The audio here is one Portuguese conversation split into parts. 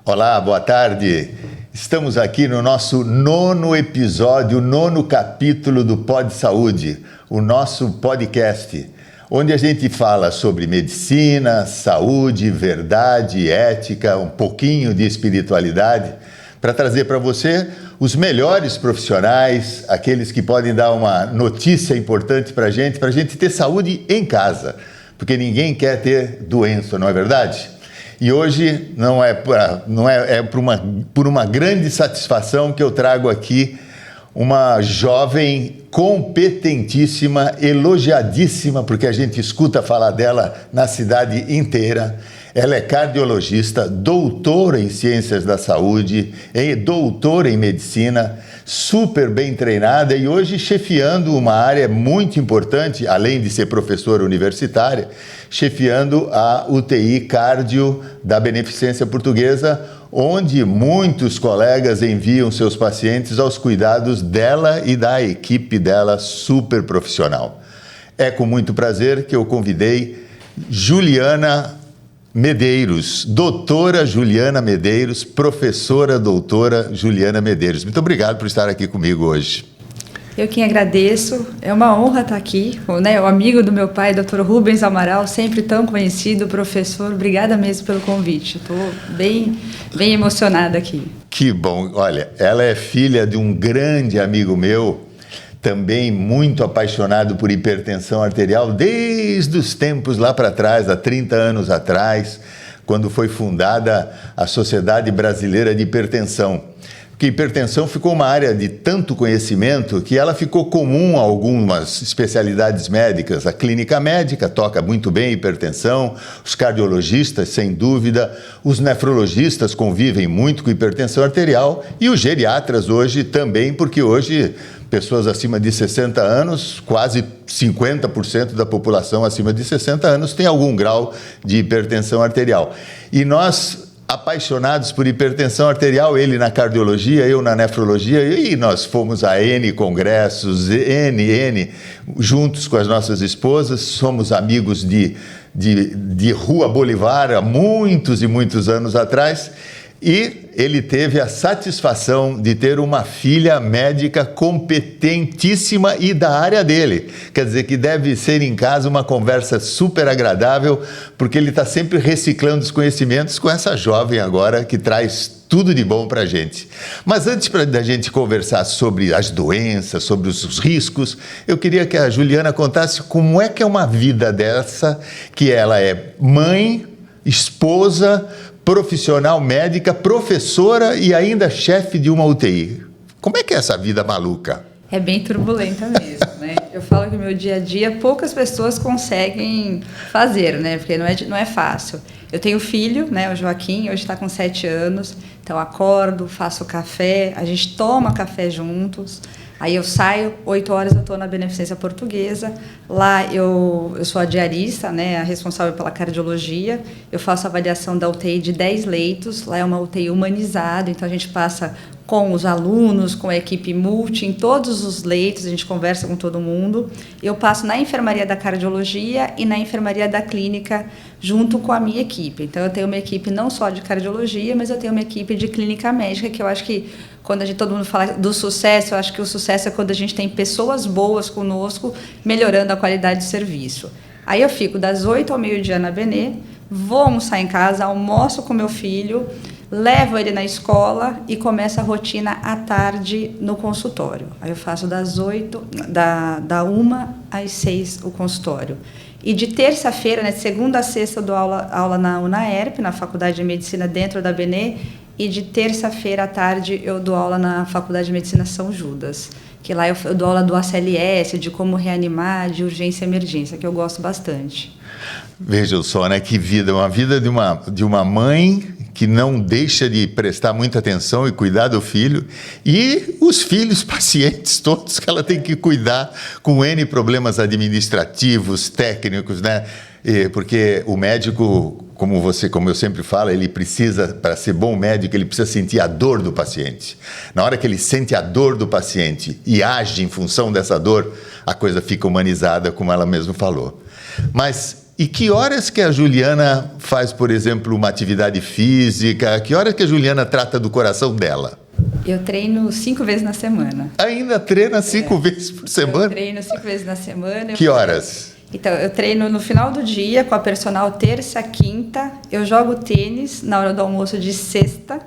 Olá, boa tarde. Estamos aqui no nosso 9º episódio, 9º capítulo do Pod Saúde, o nosso podcast, onde a gente fala sobre medicina, saúde, verdade, ética, um pouquinho de espiritualidade, para trazer para você os melhores profissionais, aqueles que podem dar uma notícia importante para a gente ter saúde em casa, porque ninguém quer ter doença, não é verdade? E hoje por uma grande satisfação que eu trago aqui uma jovem competentíssima, elogiadíssima, porque a gente escuta falar dela na cidade inteira. Ela é cardiologista, doutora em ciências da saúde, doutora em medicina, super bem treinada e hoje chefiando uma área muito importante, além de ser professora universitária, chefiando a UTI Cardio da Beneficência Portuguesa, onde muitos colegas enviam seus pacientes aos cuidados dela e da equipe dela super profissional. É com muito prazer que eu convidei Juliana Medeiros, doutora Juliana Medeiros, professora doutora Juliana Medeiros. Muito obrigado por estar aqui comigo hoje. Eu quem agradeço, é uma honra estar aqui, né? O amigo do meu pai, Dr. Rubens Amaral, sempre tão conhecido, professor, obrigada mesmo pelo convite, estou bem emocionada aqui. Que bom, olha, ela é filha de um grande amigo meu, também muito apaixonado por hipertensão arterial, desde os tempos lá para trás, há 30 anos atrás, quando foi fundada a Sociedade Brasileira de Hipertensão. Porque hipertensão ficou uma área de tanto conhecimento que ela ficou comum a algumas especialidades médicas. A clínica médica toca muito bem hipertensão, os cardiologistas, sem dúvida, os nefrologistas convivem muito com hipertensão arterial e os geriatras hoje também, porque hoje pessoas acima de 60 anos, quase 50% da população acima de 60 anos tem algum grau de hipertensão arterial. E nós, apaixonados por hipertensão arterial, ele na cardiologia, eu na nefrologia, e nós fomos a N congressos, juntos com as nossas esposas, somos amigos de Rua Bolivar há muitos e muitos anos atrás, e ele teve a satisfação de ter uma filha médica competentíssima e da área dele. Quer dizer que deve ser em casa uma conversa super agradável, porque ele está sempre reciclando os conhecimentos com essa jovem agora que traz tudo de bom para a gente. Mas antes da gente conversar sobre as doenças, sobre os riscos, eu queria que a Juliana contasse como é que é uma vida dessa, que ela é mãe, esposa, profissional médica, professora e ainda chefe de uma UTI. Como é que é essa vida maluca? É bem turbulenta mesmo, né? Eu falo que o meu dia a dia poucas pessoas conseguem fazer, né? Porque não é fácil. Eu tenho filho, né? O Joaquim, hoje está com 7 anos, então acordo, faço café, a gente toma café juntos. Aí eu saio, 8 horas eu estou na Beneficência Portuguesa, lá eu sou a diarista, né, a responsável pela cardiologia, eu faço a avaliação da UTI de 10 leitos, lá é uma UTI humanizada, então a gente passa com os alunos, com a equipe multi, em todos os leitos, a gente conversa com todo mundo. Eu passo na enfermaria da cardiologia e na enfermaria da clínica, junto com a minha equipe. Então eu tenho uma equipe não só de cardiologia, mas eu tenho uma equipe de clínica médica, que eu acho que quando todo mundo fala do sucesso, eu acho que o sucesso é quando a gente tem pessoas boas conosco, melhorando a qualidade de serviço. Aí eu fico das 8 ao meio-dia na Benê, vou almoçar em casa, almoço com meu filho, levo ele na escola e começo a rotina à tarde no consultório. Aí eu faço da 1 às 6 o consultório. E de terça-feira, né, de segunda a sexta, eu dou aula na UNAERP, na Faculdade de Medicina dentro da Benê, e de terça-feira à tarde eu dou aula na Faculdade de Medicina São Judas, que lá eu dou aula do ACLS, de como reanimar, de urgência e emergência, que eu gosto bastante. Vejam só, né, que vida, uma vida de uma mãe que não deixa de prestar muita atenção e cuidar do filho, e os filhos pacientes todos que ela tem que cuidar com N problemas administrativos, técnicos, né? Porque o médico, como eu sempre falo, ele precisa, para ser bom médico, ele precisa sentir a dor do paciente. Na hora que ele sente a dor do paciente e age em função dessa dor, a coisa fica humanizada, como ela mesma falou. Mas E que horas que a Juliana faz, por exemplo, uma atividade física? Que horas que a Juliana trata do coração dela? Eu treino 5 vezes na semana. Ainda treina 5 vezes por semana? Eu treino 5 vezes na semana. Que horas? Então, eu treino no final do dia com a personal terça, quinta. Eu jogo tênis na hora do almoço de sexta.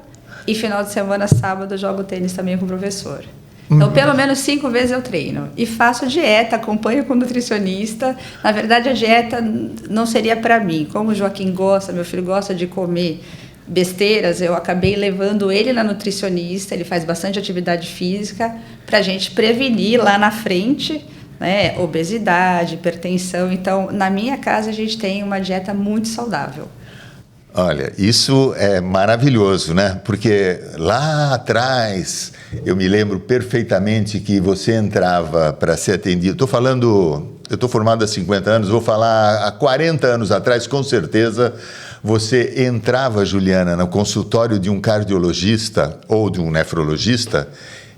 E final de semana, sábado, eu jogo tênis também com o professor. Então, pelo menos 5 vezes eu treino. E faço dieta, acompanho com nutricionista. Na verdade, a dieta não seria para mim. Como o Joaquim gosta, meu filho gosta de comer besteiras, eu acabei levando ele na nutricionista. Ele faz bastante atividade física para a gente prevenir lá na frente, né, obesidade, hipertensão. Então, na minha casa, a gente tem uma dieta muito saudável. Olha, isso é maravilhoso, né? Porque lá atrás, eu me lembro perfeitamente que você entrava para ser atendido. Eu estou formado há 50 anos, vou falar há 40 anos atrás, com certeza, você entrava, Juliana, no consultório de um cardiologista ou de um nefrologista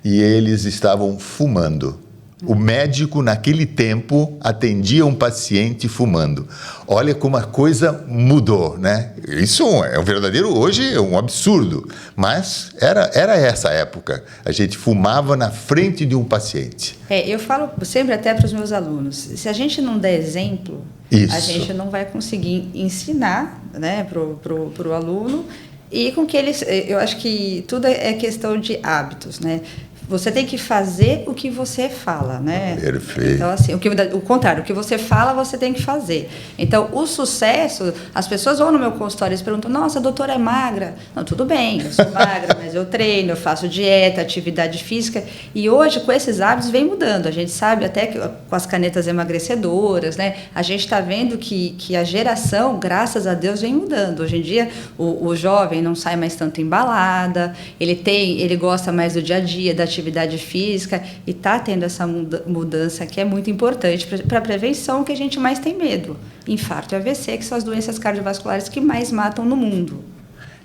e eles estavam fumando. O médico, naquele tempo, atendia um paciente fumando. Olha como a coisa mudou, né? Isso é um verdadeiro, hoje é um absurdo, mas era essa época. A gente fumava na frente de um paciente. Eu falo sempre até para os meus alunos, se a gente não der exemplo, a gente não vai conseguir ensinar, né, pro aluno, e com que eles, eu acho que tudo é questão de hábitos, né? Você tem que fazer o que você fala, né? Perfeito. Então, assim, o contrário, o que você fala, você tem que fazer. Então, o sucesso, as pessoas vão no meu consultório e perguntam, nossa, a doutora é magra. Não, tudo bem, eu sou magra, mas eu treino, eu faço dieta, atividade física. E hoje, com esses hábitos, vem mudando. A gente sabe até que com as canetas emagrecedoras, né? A gente está vendo que a geração, graças a Deus, vem mudando. Hoje em dia, o jovem não sai mais tanto embalada, ele gosta mais do dia a dia, da atividade física, e está tendo essa mudança que é muito importante para a prevenção, que a gente mais tem medo. Infarto e AVC, que são as doenças cardiovasculares que mais matam no mundo.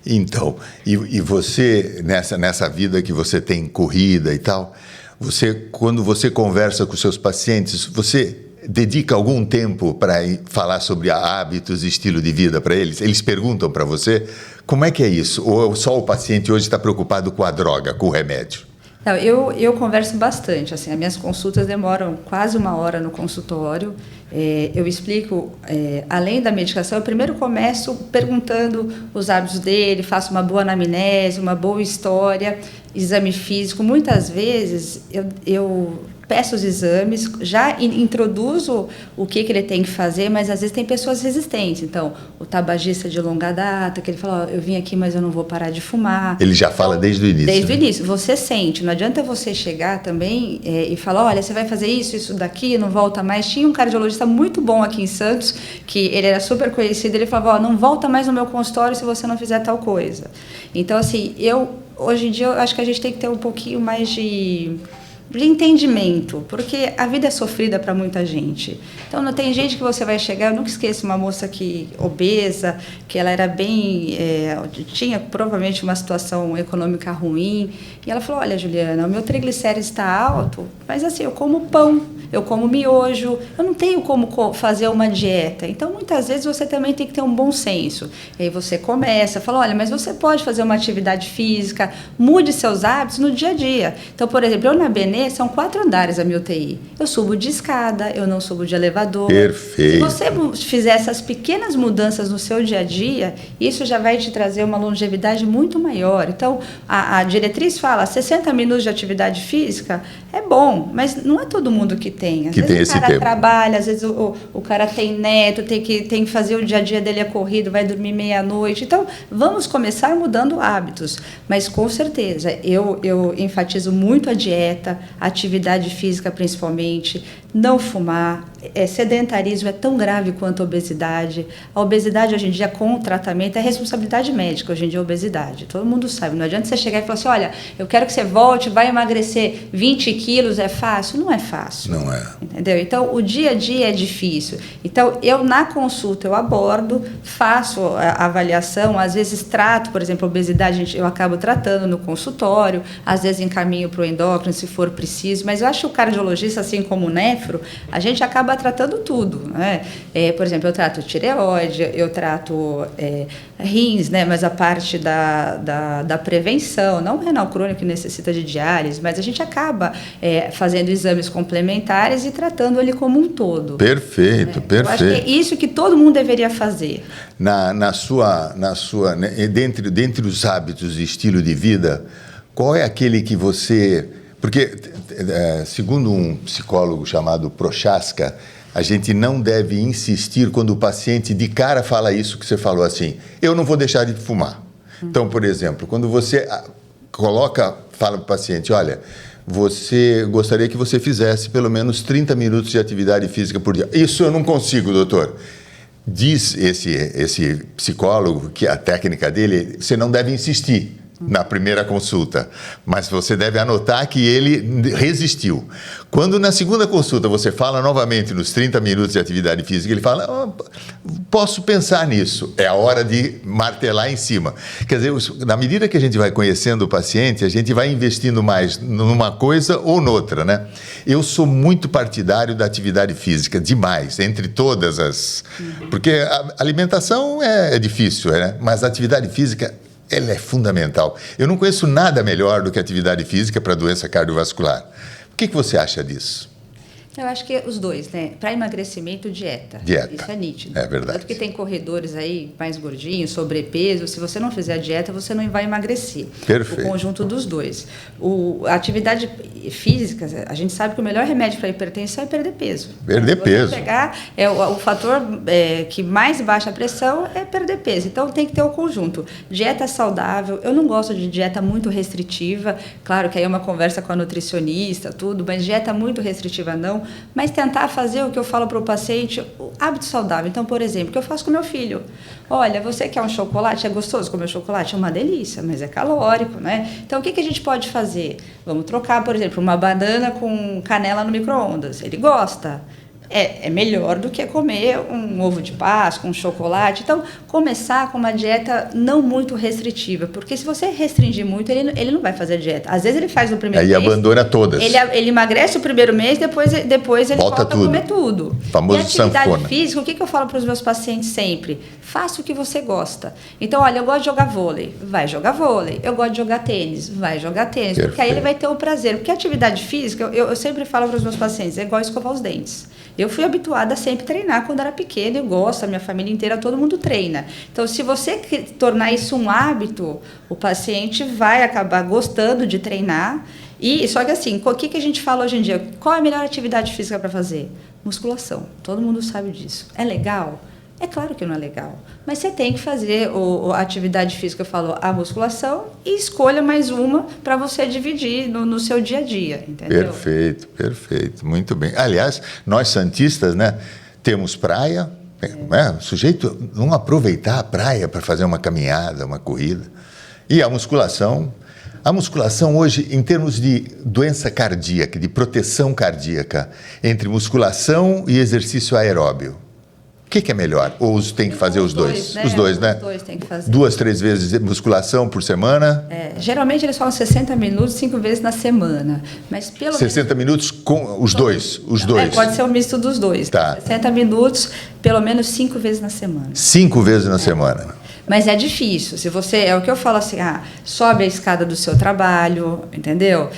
Então, e você, nessa vida que você tem corrida e tal, quando você conversa com seus pacientes, você dedica algum tempo para falar sobre hábitos e estilo de vida para eles? Eles perguntam para você, como é que é isso? Ou só o paciente hoje está preocupado com a droga, com o remédio? Não, eu converso bastante, assim, as minhas consultas demoram quase 1 hora no consultório. Eu explico, além da medicação, eu primeiro começo perguntando os hábitos dele, faço uma boa anamnese, uma boa história, exame físico. Muitas vezes eu peço os exames, já introduzo o que ele tem que fazer, mas às vezes tem pessoas resistentes. Então, o tabagista de longa data, que ele fala, eu vim aqui, mas eu não vou parar de fumar. Ele já fala desde o início. Desde o início. Você sente, não adianta você chegar também e falar, olha, você vai fazer isso daqui, não volta mais. Tinha um cardiologista muito bom aqui em Santos, que ele era super conhecido, ele falava, não volta mais no meu consultório se você não fizer tal coisa. Então, assim, hoje em dia, eu acho que a gente tem que ter um pouquinho mais de entendimento, porque a vida é sofrida para muita gente. Então, não tem gente que você vai chegar, eu nunca esqueço uma moça obesa, que ela era bem, tinha provavelmente uma situação econômica ruim, e ela falou, olha, Juliana, o meu triglicérido está alto, mas assim, eu como pão, eu como miojo, eu não tenho como fazer uma dieta. Então, muitas vezes, você também tem que ter um bom senso. E aí você começa, fala, olha, mas você pode fazer uma atividade física, mude seus hábitos no dia a dia. Então, por exemplo, eu na Benê, são 4 andares a minha UTI. Eu subo de escada, eu não subo de elevador. Perfeito. Se você fizer essas pequenas mudanças no seu dia a dia, isso já vai te trazer uma longevidade muito maior. Então, a diretriz fala, 60 minutos de atividade física é bom, mas não é todo mundo que tem. Às vezes o cara trabalha, às vezes o cara tem neto, tem que fazer o dia a dia dele corrido, vai dormir meia-noite. Então, vamos começar mudando hábitos. Mas, com certeza, eu enfatizo muito a dieta, atividade física principalmente, não fumar. Sedentarismo é tão grave quanto a obesidade. A obesidade hoje em dia, com o tratamento, é responsabilidade médica. Hoje em dia, a obesidade, todo mundo sabe. Não adianta você chegar e falar assim, olha, eu quero que você volte, vai emagrecer 20 quilos, é fácil? Não é fácil. Não é. Entendeu? Então, o dia a dia é difícil. Então, eu na consulta, eu abordo, faço a avaliação, às vezes trato, por exemplo, a obesidade, eu acabo tratando no consultório, às vezes encaminho para o endócrino, se for preciso, mas eu acho que o cardiologista, assim como o nefro, néfro, a gente acaba tratando tudo, né? Por exemplo, eu trato tireoide, eu trato rins, né? Mas a parte da prevenção, não o renal crônico que necessita de diálise, mas a gente acaba fazendo exames complementares e tratando ele como um todo. Perfeito, perfeito. Eu acho que é isso que todo mundo deveria fazer. Dentre os hábitos e estilo de vida, qual é aquele que você... Porque, segundo um psicólogo chamado Prochaska, a gente não deve insistir quando o paciente de cara fala isso que você falou assim, eu não vou deixar de fumar. Então, por exemplo, quando você fala para o paciente, olha, você gostaria que você fizesse pelo menos 30 minutos de atividade física por dia. Isso eu não consigo, doutor. Diz esse psicólogo que a técnica dele, você não deve insistir na primeira consulta, mas você deve anotar que ele resistiu. Quando na segunda consulta você fala novamente nos 30 minutos de atividade física, ele fala, posso pensar nisso, é a hora de martelar em cima. Quer dizer, na medida que a gente vai conhecendo o paciente, a gente vai investindo mais numa coisa ou noutra, né? Eu sou muito partidário da atividade física, demais, entre todas as... Porque a alimentação é difícil, né? Mas a atividade física... ela é fundamental. Eu não conheço nada melhor do que atividade física para doença cardiovascular. O que você acha disso? Eu acho que os dois, né? Para emagrecimento, dieta. Isso é nítido. É verdade. Tanto que tem corredores aí mais gordinhos, sobrepeso. Se você não fizer a dieta, você não vai emagrecer. Perfeito. O conjunto dos dois. A atividade física, a gente sabe que o melhor remédio para a hipertensão é perder peso. Perder peso. Você pegar, o fator que mais baixa a pressão é perder peso. Então, tem que ter o conjunto. Dieta saudável. Eu não gosto de dieta muito restritiva. Claro que aí é uma conversa com a nutricionista, tudo. Mas dieta muito restritiva, não. Mas tentar fazer o que eu falo para o paciente, o hábito saudável. Então, por exemplo, o que eu faço com meu filho? Olha, você quer um chocolate? É gostoso comer chocolate? É uma delícia, mas é calórico, né? Então, o que a gente pode fazer? Vamos trocar, por exemplo, uma banana com canela no micro-ondas. Ele gosta. É melhor do que comer um ovo de Páscoa, um chocolate. Então, começar com uma dieta não muito restritiva, porque se você restringir muito, ele não vai fazer dieta. Às vezes ele faz no primeiro mês... Aí abandona todas. Ele emagrece o primeiro mês, depois ele volta a comer tudo. Famoso e atividade sanfona. física, o que eu falo para os meus pacientes sempre? Faça o que você gosta. Então, olha, eu gosto de jogar vôlei, vai jogar vôlei. Eu gosto de jogar tênis, vai jogar tênis. Perfeito. Porque aí ele vai ter o prazer. Porque a atividade física, eu sempre falo para os meus pacientes, é igual escovar os dentes. Eu fui habituada a sempre treinar quando era pequena, eu gosto, a minha família inteira, todo mundo treina. Então, se você tornar isso um hábito, o paciente vai acabar gostando de treinar. Só que assim, o que a gente fala hoje em dia? Qual é a melhor atividade física para fazer? Musculação. Todo mundo sabe disso. É legal? É claro que não é legal, mas você tem que fazer a atividade física, eu falo, a musculação, e escolha mais uma para você dividir no seu dia a dia, entendeu? Perfeito, perfeito, muito bem. Aliás, nós santistas, né, temos praia, o sujeito não aproveitar a praia para fazer uma caminhada, uma corrida, e a musculação hoje, em termos de doença cardíaca, de proteção cardíaca, entre musculação e exercício aeróbio, o que é melhor? Ou tem que fazer os dois? Os dois, né? Os dois tem que fazer. 2, 3 vezes de musculação por semana? Geralmente eles falam 60 minutos, 5 vezes na semana. Mas pelo 60 minutos com os dois? Os dois. Pode ser um misto dos dois. Tá. 60 minutos, pelo menos 5 vezes na semana. 5 vezes na semana. Mas é difícil. Se você, é o que eu falo assim, sobe a escada do seu trabalho, entendeu?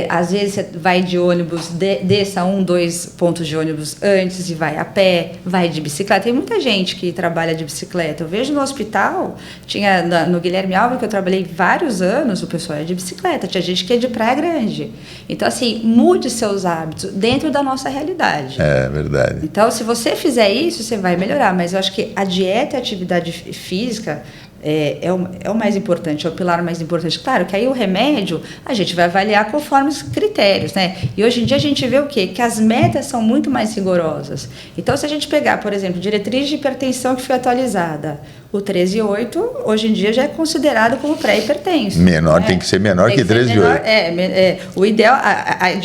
Às vezes você vai de ônibus, desça 1, 2 pontos de ônibus antes e vai a pé, vai de bicicleta. Tem muita gente que trabalha de bicicleta. Eu vejo no hospital, tinha no Guilherme Alves, que eu trabalhei vários anos, o pessoal é de bicicleta, tinha gente que é de Praia Grande. Então, assim, mude seus hábitos dentro da nossa realidade. É verdade. Então, se você fizer isso, você vai melhorar. Mas eu acho que a dieta e a atividade física é o mais importante, é o pilar mais importante. Claro que aí o remédio a gente vai avaliar conforme os critérios, né? E hoje em dia a gente vê o quê? Que as metas são muito mais rigorosas. Então, se a gente pegar, por exemplo, diretriz de hipertensão que foi atualizada, o 13,8 hoje em dia já é considerado como pré-hipertenso. Menor, tem que ser menor que 13,8. O ideal,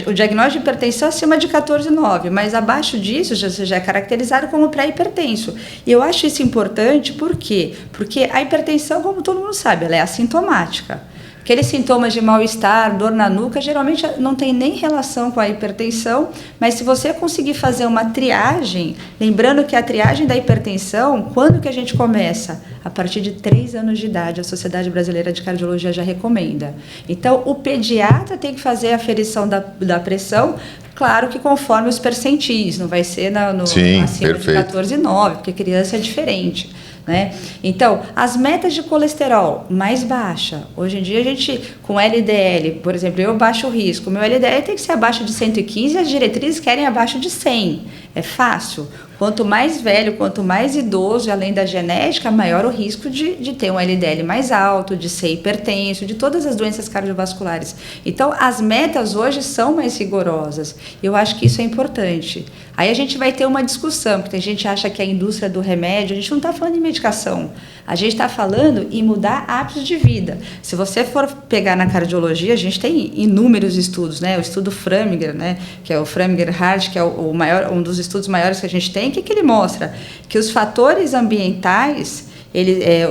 o diagnóstico de hipertensão é acima de 14,9, mas abaixo disso já é caracterizado como pré-hipertenso. E eu acho isso importante, por quê? Porque a hipertensão, como todo mundo sabe, ela é assintomática. Aqueles sintomas de mal-estar, dor na nuca, geralmente não tem nem relação com a hipertensão, mas se você conseguir fazer uma triagem, lembrando que a triagem da hipertensão, quando que a gente começa? A partir de 3 anos de idade, a Sociedade Brasileira de Cardiologia já recomenda. Então, o pediatra tem que fazer a aferição da pressão, claro que conforme os percentis, não vai ser acima perfeito. de 14,9, porque criança é diferente. Né? Então, as metas de colesterol mais baixa. Hoje em dia, a gente, com LDL, por exemplo, eu baixo o risco. O meu LDL tem que ser abaixo de 115 e as diretrizes querem abaixo de 100. É fácil. Quanto mais velho, quanto mais idoso, além da genética, maior o risco de ter um LDL mais alto, de ser hipertenso, de todas as doenças cardiovasculares. Então, as metas hoje são mais rigorosas. Eu acho que isso é importante. Aí a gente vai ter uma discussão, porque tem gente que acha que a indústria do remédio, a gente não está falando em medicação, a gente está falando em mudar hábitos de vida. Se você for pegar na cardiologia, a gente tem inúmeros estudos, né? O estudo Framingham, né? Que é o Framingham Heart, que é um dos estudos maiores que a gente tem, que ele mostra que os fatores ambientais,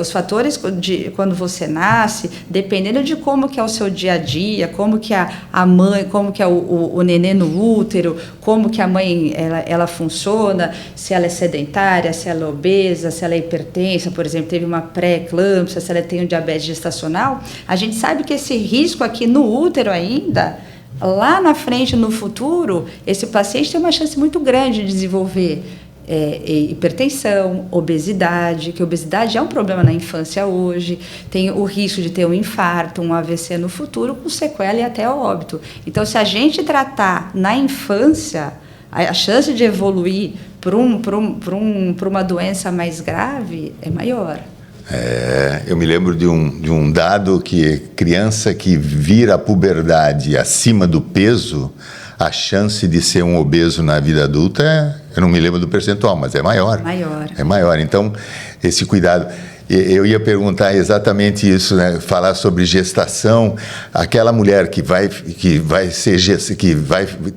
os fatores de quando você nasce, dependendo de como que é o seu dia a dia, como que a mãe, como que é o neném no útero, como que a mãe ela funciona, se ela é sedentária, se ela é obesa, se ela é hipertensa, por exemplo, teve uma pré-eclâmpsia, se ela tem um diabetes gestacional, a gente sabe que esse risco aqui no útero ainda, lá na frente, no futuro, esse paciente tem uma chance muito grande de desenvolver hipertensão, obesidade, que obesidade é um problema na infância hoje, tem o risco de ter um infarto, um AVC no futuro, com sequela e até óbito. Então, se a gente tratar na infância, a chance de evoluir para uma doença mais grave é maior. Eu me lembro de um dado que criança que vira a puberdade acima do peso, a chance de ser um obeso na vida adulta, eu não me lembro do percentual, mas é maior. É maior. Então, esse cuidado. Eu ia perguntar exatamente isso, né? Falar sobre gestação. Aquela mulher que vai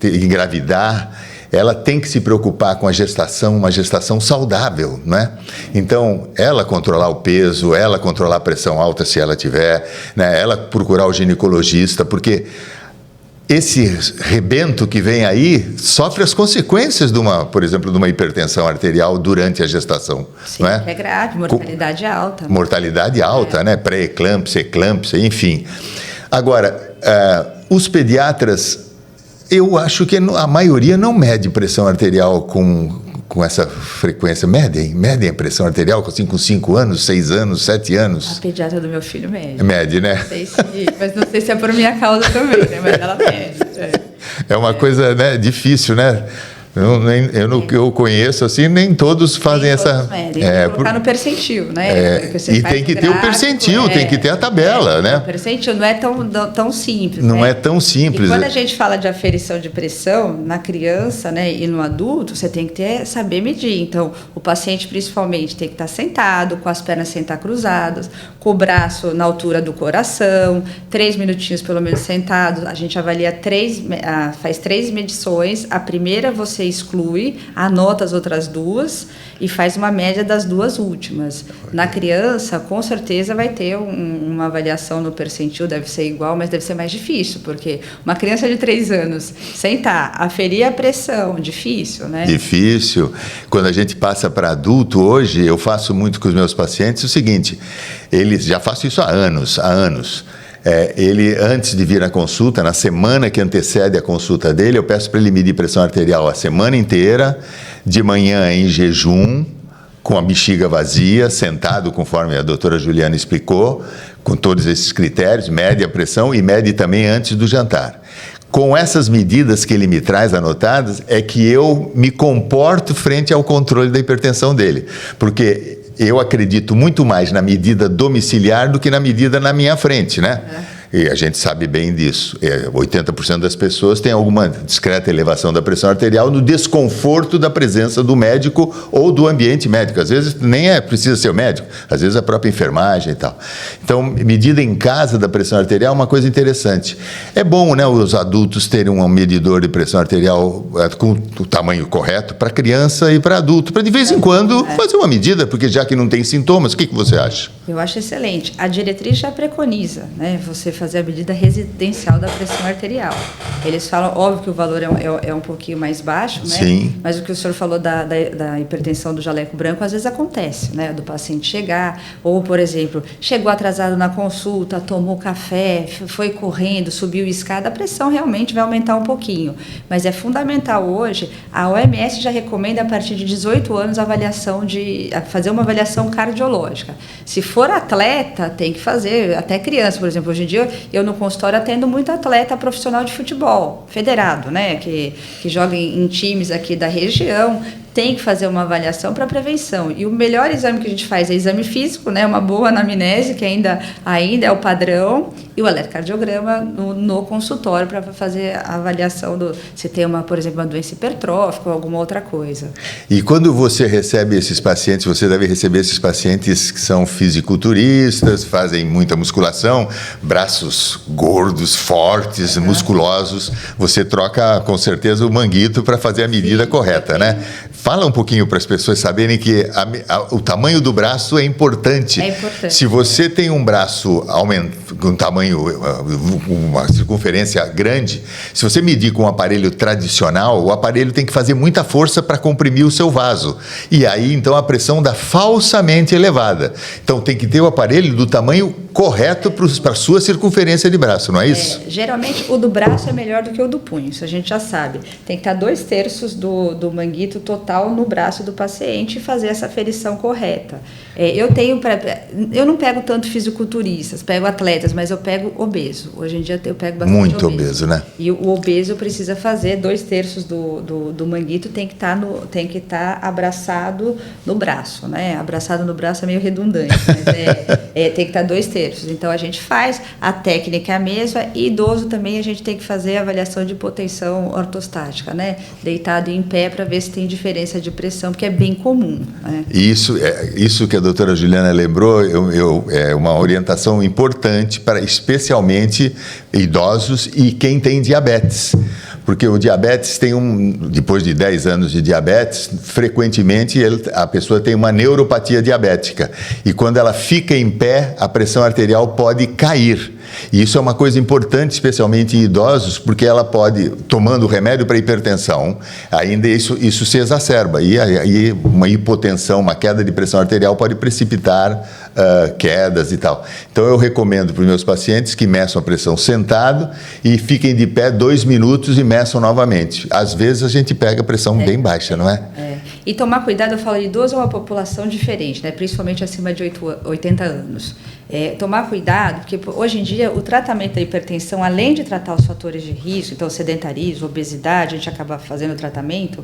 engravidar, ela tem que se preocupar com a gestação, uma gestação saudável, né? Então, ela controlar o peso, ela controlar a pressão alta se ela tiver, né? Ela procurar o ginecologista, porque esse rebento que vem aí sofre as consequências por exemplo, de uma hipertensão arterial durante a gestação. Sim, não é? É grave, mortalidade alta. Mortalidade alta, né? Pré-eclâmpsia, eclâmpsia, enfim. Agora, os pediatras, eu acho que a maioria não mede pressão arterial com essa frequência. Medem a pressão arterial assim, com 5 anos, 6 anos, 7 anos. A pediatra do meu filho mede. Mede, né? Mas não sei se é por minha causa também, né? Mas ela mede. É uma coisa, né, difícil, né? Eu conheço, assim, nem todos fazem essa... Tem que colocar no percentil, né? E tem que ter o percentil, tem que ter a tabela, né? O percentil não é tão simples. Não é tão simples. E quando a gente fala de aferição de pressão, na criança, né, e no adulto, você tem que saber medir. Então, o paciente, principalmente, tem que estar sentado, com as pernas sem estar cruzadas, com o braço na altura do coração, 3 minutinhos, pelo menos, sentado. A gente avalia faz 3 medições. A primeira, você exclui, anota as outras 2 e faz uma média das 2 últimas. Na criança, com certeza vai ter uma avaliação no percentil, deve ser igual, mas deve ser mais difícil, porque uma criança de 3 anos, sentar, aferir a pressão, difícil, né? Difícil. Quando a gente passa para adulto, hoje, eu faço muito com os meus pacientes o seguinte, já faço isso há anos. Ele, antes de vir à consulta, na semana que antecede a consulta dele, eu peço para ele medir pressão arterial a semana inteira, de manhã em jejum, com a bexiga vazia, sentado, conforme a doutora Juliana explicou, com todos esses critérios, mede a pressão e mede também antes do jantar. Com essas medidas que ele me traz anotadas, é que eu me comporto frente ao controle da hipertensão dele, porque eu acredito muito mais na medida domiciliar do que na medida na minha frente, né? E a gente sabe bem disso. 80% das pessoas têm alguma discreta elevação da pressão arterial no desconforto da presença do médico ou do ambiente médico. Às vezes nem precisa ser o médico, às vezes a própria enfermagem e tal. Então, medida em casa da pressão arterial é uma coisa interessante. É bom, né, os adultos terem um medidor de pressão arterial com o tamanho correto para criança e para adulto, para de vez em quando fazer uma medida, porque já que não tem sintomas, o que você acha? Eu acho excelente. A diretriz já preconiza, né, você fazer fazer a medida residencial da pressão arterial. Eles falam, óbvio que o valor é um pouquinho mais baixo, né? Sim. Mas o que o senhor falou da hipertensão do jaleco branco, às vezes acontece, né? Do paciente chegar, ou, por exemplo, chegou atrasado na consulta, tomou café, foi correndo, subiu escada, a pressão realmente vai aumentar um pouquinho. Mas é fundamental hoje, a OMS já recomenda a partir de 18 anos fazer uma avaliação cardiológica. Se for atleta, tem que fazer, até criança, por exemplo. Hoje em dia, eu no consultório atendo muito atleta profissional de futebol, federado, né? Que joga em times aqui da região, tem que fazer uma avaliação para prevenção. E o melhor exame que a gente faz é exame físico, né? Uma boa anamnese, que ainda é o padrão, e o eletrocardiograma no consultório para fazer a avaliação se tem, por exemplo, uma doença hipertrófica ou alguma outra coisa. E quando você recebe esses pacientes, você deve receber esses pacientes que são fisiculturistas, fazem muita musculação, braços gordos, fortes, musculosos. Você troca, com certeza, o manguito para fazer a medida correta, né? Fala um pouquinho para as pessoas saberem que o tamanho do braço é importante. É importante. Se você tem um braço com um tamanho, uma circunferência grande, se você medir com um aparelho tradicional, o aparelho tem que fazer muita força para comprimir o seu vaso. E aí, então, a pressão dá falsamente elevada. Então, tem que ter o aparelho do tamanho correto para a sua circunferência de braço, não é isso? Geralmente, o do braço é melhor do que o do punho, isso a gente já sabe. Tem que estar 2/3 do manguito total no braço do paciente e fazer essa aferição correta. Eu não pego tanto fisiculturistas, pego atletas, mas eu pego obeso. Hoje em dia eu pego bastante muito obeso, né? E o obeso precisa fazer 2/3 do manguito, tem que estar abraçado no braço, né? Abraçado no braço é meio redundante, mas tem que estar 2/3. Então a gente faz, a técnica é a mesma, e idoso também a gente tem que fazer a avaliação de hipotensão ortostática, né? Deitado em pé para ver se tem diferença de pressão, porque é bem comum, né? Isso que a doutora Juliana lembrou é uma orientação importante para especialmente idosos e quem tem diabetes. Porque o diabetes depois de 10 anos de diabetes, frequentemente a pessoa tem uma neuropatia diabética. E quando ela fica em pé, a pressão arterial pode cair. E isso é uma coisa importante, especialmente em idosos, porque ela pode, tomando remédio para hipertensão, ainda isso se exacerba. E aí uma hipotensão, uma queda de pressão arterial pode precipitar quedas e tal. Então eu recomendo para os meus pacientes que meçam a pressão sentado e fiquem de pé 2 minutos e meçam novamente. Às vezes a gente pega a pressão bem baixa, não é? E tomar cuidado, eu falo, idoso é uma população diferente, né? Principalmente acima de 80 anos. Tomar cuidado, porque hoje em dia o tratamento da hipertensão, além de tratar os fatores de risco, então sedentarismo, obesidade, a gente acaba fazendo o tratamento,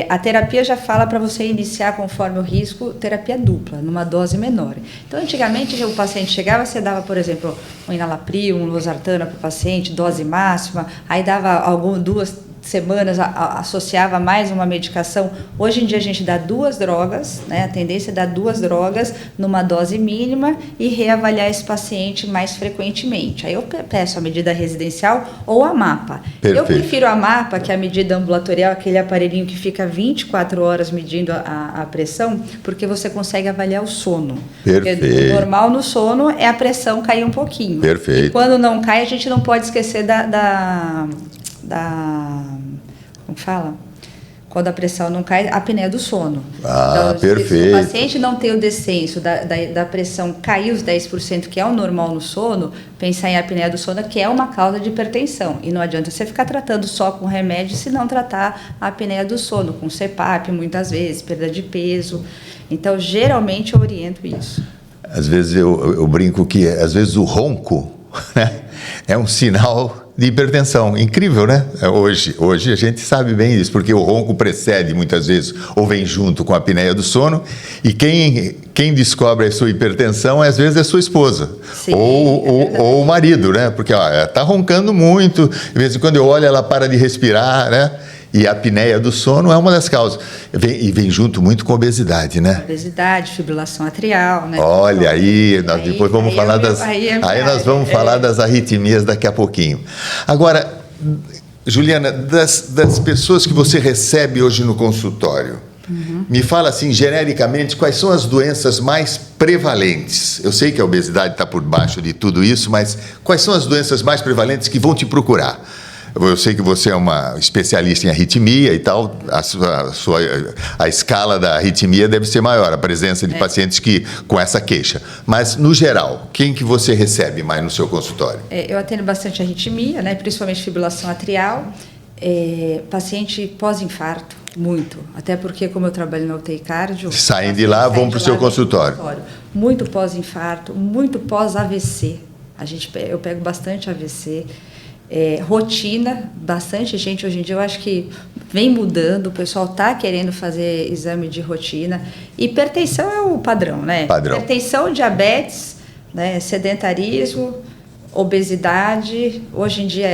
a terapia já fala para você iniciar, conforme o risco, terapia dupla, numa dose menor. Então, antigamente, o paciente chegava, você dava, por exemplo, um enalapril, um losartana para o paciente, dose máxima, aí dava 2 semanas, associava mais uma medicação. Hoje em dia a gente dá 2 drogas, né? A tendência é dar 2 drogas numa dose mínima e reavaliar esse paciente mais frequentemente. Aí eu peço a medida residencial ou a MAPA. Perfeito. Eu prefiro a MAPA, que é a medida ambulatorial, aquele aparelhinho que fica 24 horas medindo a pressão, porque você consegue avaliar o sono. Perfeito. Porque o normal no sono é a pressão cair um pouquinho. Perfeito. E quando não cai, a gente não pode esquecer como fala? Quando a pressão não cai, a apneia do sono. Então, perfeito. Se o paciente não tem o descenso da pressão cair os 10%, que é o normal no sono, pensar em apneia do sono, que é uma causa de hipertensão. E não adianta você ficar tratando só com remédio, se não tratar a apneia do sono, com CPAP muitas vezes, perda de peso. Então, geralmente eu oriento isso. Às vezes eu brinco que, às vezes, o ronco, né, é um sinal de hipertensão. Incrível, né? Hoje a gente sabe bem isso, porque o ronco precede muitas vezes, ou vem junto com a apneia do sono, e quem descobre a sua hipertensão, às vezes, é sua esposa. Sim, ou o marido, né? Porque ela está roncando muito, de vez em quando eu olho, ela para de respirar, né? E a apneia do sono é uma das causas. Vem junto muito com obesidade, né? Obesidade, fibrilação atrial, né? Olha, nós depois vamos falar nós vamos falar das arritmias daqui a pouquinho. Agora, Juliana, das pessoas que você recebe hoje no consultório, Me fala assim, genericamente, quais são as doenças mais prevalentes? Eu sei que a obesidade está por baixo de tudo isso, mas quais são as doenças mais prevalentes que vão te procurar? Eu sei que você é uma especialista em arritmia e tal, a escala da arritmia deve ser maior, a presença de pacientes com essa queixa. Mas, no geral, quem que você recebe mais no seu consultório? Eu atendo bastante arritmia, né, principalmente fibrilação atrial, paciente pós-infarto, muito. Até porque, como eu trabalho na UTI cardio... Saem de lá, vão para o seu consultório. Muito pós-infarto, muito pós-AVC. Eu pego bastante AVC. Rotina, bastante gente hoje em dia, eu acho que vem mudando, o pessoal está querendo fazer exame de rotina. Hipertensão é o padrão, né? Padrão. Hipertensão, diabetes, né? Sedentarismo, obesidade, hoje em dia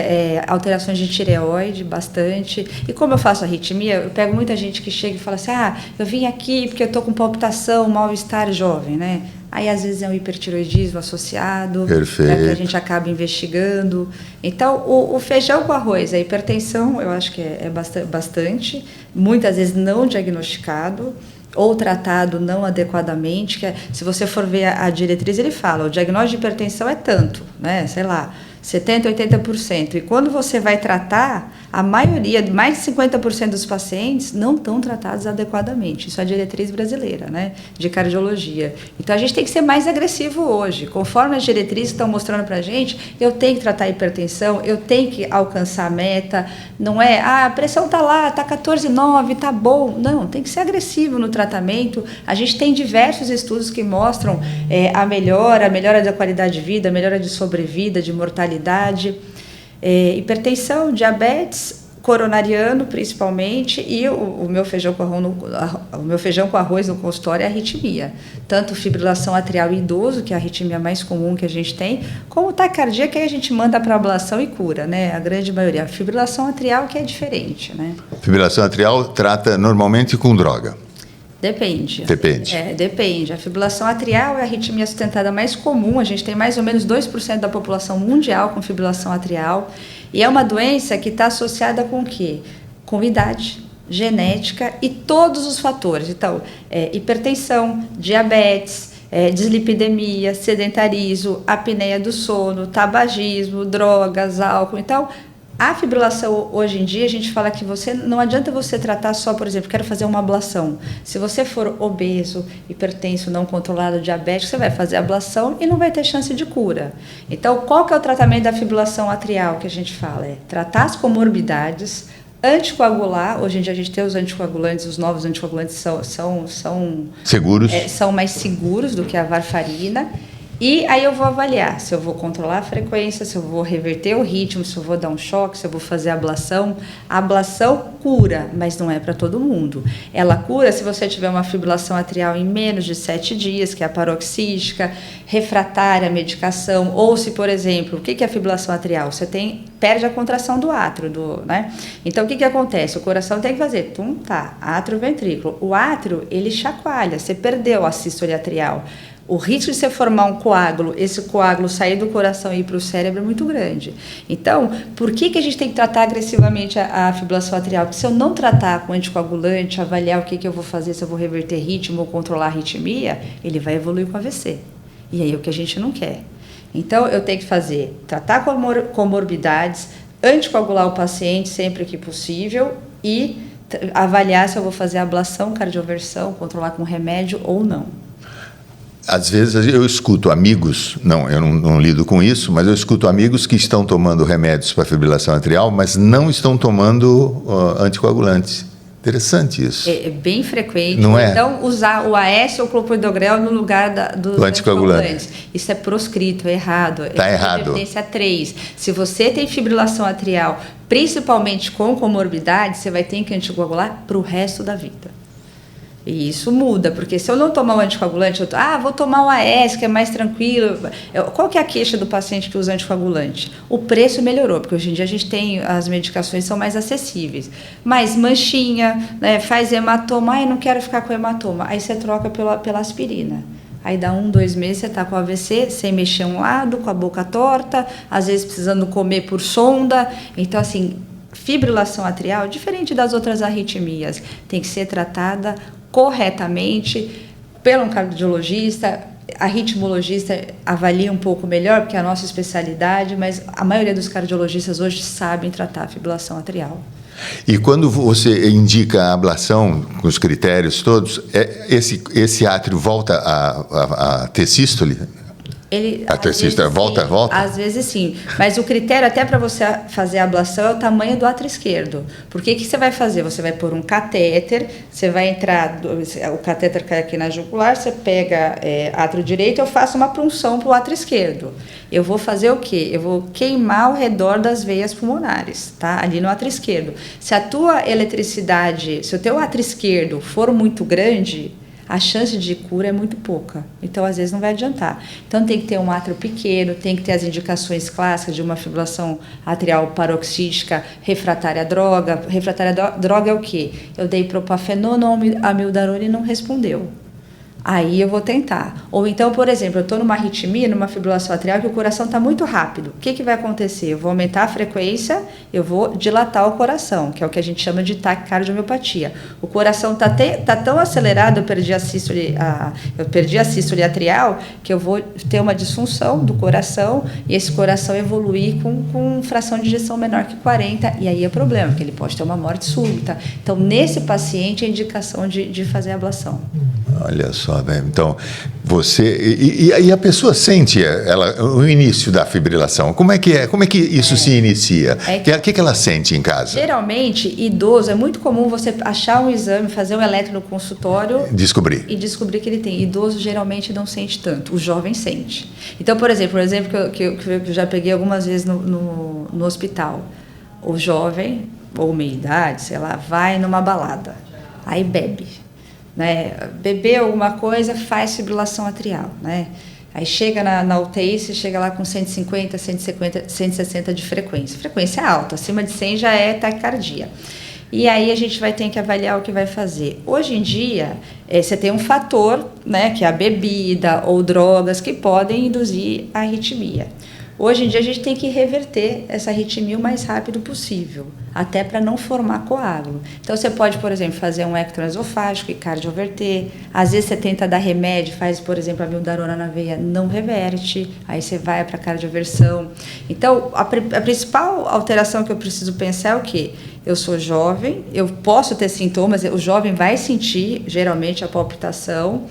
alterações de tireoide, bastante. E como eu faço arritmia, eu pego muita gente que chega e fala assim, eu vim aqui porque eu estou com palpitação, mal-estar jovem, né? Aí, às vezes, é um hipertiroidismo associado, que a gente acaba investigando. Então, o feijão com arroz, a hipertensão, eu acho que é bastante, muitas vezes não diagnosticado, ou tratado não adequadamente, se você for ver a diretriz, ele fala, o diagnóstico de hipertensão é tanto, né? Sei lá, 70%, 80%. E quando você vai tratar, a maioria, mais de 50% dos pacientes não estão tratados adequadamente. Isso é a diretriz brasileira, né, de cardiologia. Então, a gente tem que ser mais agressivo hoje. Conforme as diretrizes estão mostrando para a gente, eu tenho que tratar a hipertensão, eu tenho que alcançar a meta. Não é, a pressão está lá, está 14,9, está bom. Não, tem que ser agressivo no tratamento. A gente tem diversos estudos que mostram a melhora da qualidade de vida, a melhora de sobrevida, de mortalidade. Hipertensão, diabetes, coronariano principalmente, e o meu feijão com arroz no consultório é a arritmia. Tanto fibrilação atrial em idoso, que é a arritmia mais comum que a gente tem, como taquicardia, que a gente manda para ablação e cura, né? A grande maioria. A fibrilação atrial que é diferente, né? Fibrilação atrial trata normalmente com droga. Depende. Depende. A fibrilação atrial é a arritmia sustentada mais comum. A gente tem mais ou menos 2% da população mundial com fibrilação atrial. E é uma doença que está associada com o quê? Com idade, genética e todos os fatores. Então, hipertensão, diabetes, dislipidemia, sedentarismo, apneia do sono, tabagismo, drogas, álcool. Então, a fibrilação, hoje em dia, a gente fala que não adianta você tratar só, por exemplo, quero fazer uma ablação. Se você for obeso, hipertenso, não controlado, diabético, você vai fazer ablação e não vai ter chance de cura. Então, qual que é o tratamento da fibrilação atrial que a gente fala? Tratar as comorbidades, anticoagular. Hoje em dia a gente tem os anticoagulantes, os novos anticoagulantes são seguros. São mais seguros do que a varfarina. E aí eu vou avaliar se eu vou controlar a frequência, se eu vou reverter o ritmo, se eu vou dar um choque, se eu vou fazer ablação. A ablação cura, mas não é para todo mundo. Ela cura se você tiver uma fibrilação atrial em menos de 7 dias, que é a paroxística, refratária à medicação, ou se, por exemplo, o que é a fibrilação atrial? Você perde a contração do átrio, né? Então, o que acontece? O coração tem que fazer, átrio ventrículo. O átrio, ele chacoalha, você perdeu a sístole atrial. O risco de você formar um coágulo, esse coágulo sair do coração e ir para o cérebro é muito grande. Então, por que a gente tem que tratar agressivamente a fibrilação atrial? Porque se eu não tratar com anticoagulante, avaliar o que eu vou fazer, se eu vou reverter ritmo ou controlar a arritmia, ele vai evoluir com AVC. E aí é o que a gente não quer. Então, eu tenho que tratar comorbidades, anticoagular o paciente sempre que possível e avaliar se eu vou fazer ablação, cardioversão, controlar com remédio ou não. Às vezes eu escuto amigos, eu não lido com isso, mas eu escuto amigos que estão tomando remédios para fibrilação atrial, mas não estão tomando anticoagulantes. Interessante isso. É bem frequente. Não é? Então, usar o AS ou clopidogrel no lugar dos anticoagulantes. Isso é proscrito, é errado. Está errado. Evidência 3. Se você tem fibrilação atrial, principalmente com comorbidade, você vai ter que anticoagular para o resto da vida. E isso muda, porque se eu não tomar o anticoagulante, vou tomar o AS, que é mais tranquilo. Qual que é a queixa do paciente que usa anticoagulante? O preço melhorou, porque hoje em dia a gente tem, as medicações são mais acessíveis. Mas manchinha, né, faz hematoma, não quero ficar com hematoma. Aí você troca pela aspirina. Aí dá 1, 2 meses, você está com AVC, sem mexer um lado, com a boca torta, às vezes precisando comer por sonda. Então, assim, fibrilação atrial, diferente das outras arritmias, tem que ser tratada corretamente pelo cardiologista. A ritmologista avalia um pouco melhor, porque é a nossa especialidade, mas a maioria dos cardiologistas hoje sabem tratar a fibrilação atrial. E quando você indica a ablação com os critérios todos, esse átrio volta a ter sístole? A ter sístole volta? Às vezes sim, mas o critério até para você fazer a ablação é o tamanho do átrio esquerdo. Porque o que você vai fazer? Você vai pôr um catéter, você vai entrar, o catéter cai aqui na jugular, você pega átrio direito, eu faço uma punção para o átrio esquerdo. Eu vou fazer o quê? Eu vou queimar ao redor das veias pulmonares, tá? Ali no átrio esquerdo. Se a tua eletricidade, se o teu átrio esquerdo for muito grande, a chance de cura é muito pouca. Então, às vezes, não vai adiantar. Então, tem que ter um átrio pequeno, tem que ter as indicações clássicas de uma fibrilação atrial paroxística refratária à droga. Refratária à droga é o quê? Eu dei propafenona ou amiodarona e não respondeu. Aí eu vou tentar. Ou então, por exemplo, eu estou numa arritmia, numa fibrilação atrial, que o coração está muito rápido. O que vai acontecer? Eu vou aumentar a frequência, eu vou dilatar o coração, que é o que a gente chama de taquicardiomeiopatia. O coração está tão acelerado, eu perdi a sístole atrial, que eu vou ter uma disfunção do coração, e esse coração evoluir com fração de ejeção menor que 40, e aí é problema, porque ele pode ter uma morte súbita. Então, nesse paciente, é indicação de fazer a ablação. Olha só, velho. Então, você... E a pessoa sente o início da fibrilação. Como é que isso se inicia? O que ela sente em casa? Geralmente, idoso, é muito comum você achar um exame, fazer um eletro no consultório... E descobrir que ele tem. Idoso geralmente não sente tanto, o jovem sente. Então, por exemplo, que eu já peguei algumas vezes no hospital. O jovem, ou meia-idade, sei lá, vai numa balada, aí bebe. Né? Beber alguma coisa faz fibrilação atrial, né? Aí chega na UTI, você chega lá com 150, 160 de frequência. Frequência alta, acima de 100 já é taquicardia. E aí a gente vai ter que avaliar o que vai fazer. Hoje em dia, você tem um fator, né, que é a bebida ou drogas que podem induzir a arritmia. Hoje em dia a gente tem que reverter essa arritmia o mais rápido possível, até para não formar coágulo. Então você pode, por exemplo, fazer um ectoesofágico e cardioverter. Às vezes você tenta dar remédio, faz, por exemplo, amiodarona na veia, não reverte, aí você vai para a cardioversão. Então a principal alteração que eu preciso pensar é o quê? Eu sou jovem, eu posso ter sintomas, o jovem vai sentir geralmente a palpitação.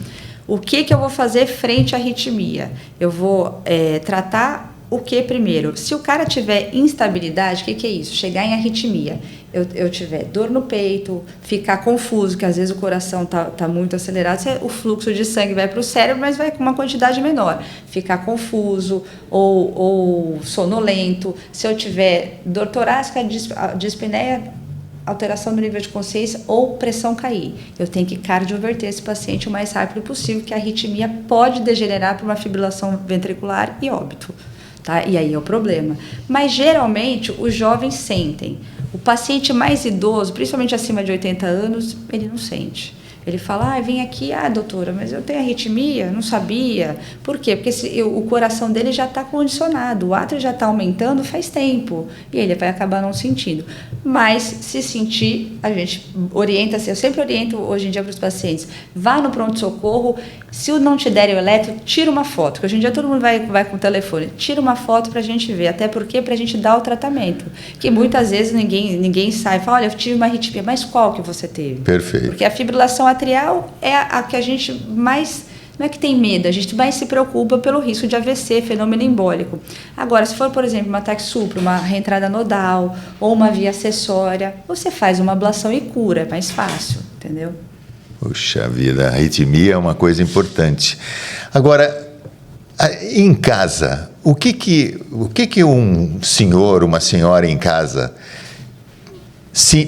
O que eu vou fazer frente à arritmia? Eu vou tratar o que primeiro? Se o cara tiver instabilidade, o que é isso? Chegar em arritmia. Eu tiver dor no peito, ficar confuso, que às vezes o coração tá muito acelerado, o fluxo de sangue vai para o cérebro, mas vai com uma quantidade menor. Ficar confuso ou sonolento. Se eu tiver dor torácica, dispneia, alteração do nível de consciência ou pressão cair. Eu tenho que cardioverter esse paciente o mais rápido possível, que a arritmia pode degenerar para uma fibrilação ventricular e óbito. Tá? E aí é o problema. Mas, geralmente, os jovens sentem. O paciente mais idoso, principalmente acima de 80 anos, ele não sente. Ele fala, vem aqui, doutora, mas eu tenho arritmia, não sabia. Por quê? Porque o coração dele já está condicionado, o átrio já está aumentando faz tempo, e ele vai acabar não sentindo. Mas, se sentir, a gente orienta, eu sempre oriento hoje em dia para os pacientes, vá no pronto-socorro, se não te derem o eletro, tira uma foto, porque hoje em dia todo mundo vai com o telefone, tira uma foto para a gente ver, até porque para a gente dar o tratamento, que muitas vezes ninguém sai, fala, olha, eu tive uma arritmia, mas qual que você teve? Perfeito. Porque a fibrilação atrial é a que a gente mais, não é que tem medo, a gente mais se preocupa pelo risco de AVC, fenômeno embólico. Agora, se for, por exemplo, um ataque súprio, uma reentrada nodal ou uma via acessória, você faz uma ablação e cura, é mais fácil, entendeu? Puxa vida, a arritmia é uma coisa importante. Agora, em casa, o que um senhor, uma senhora em casa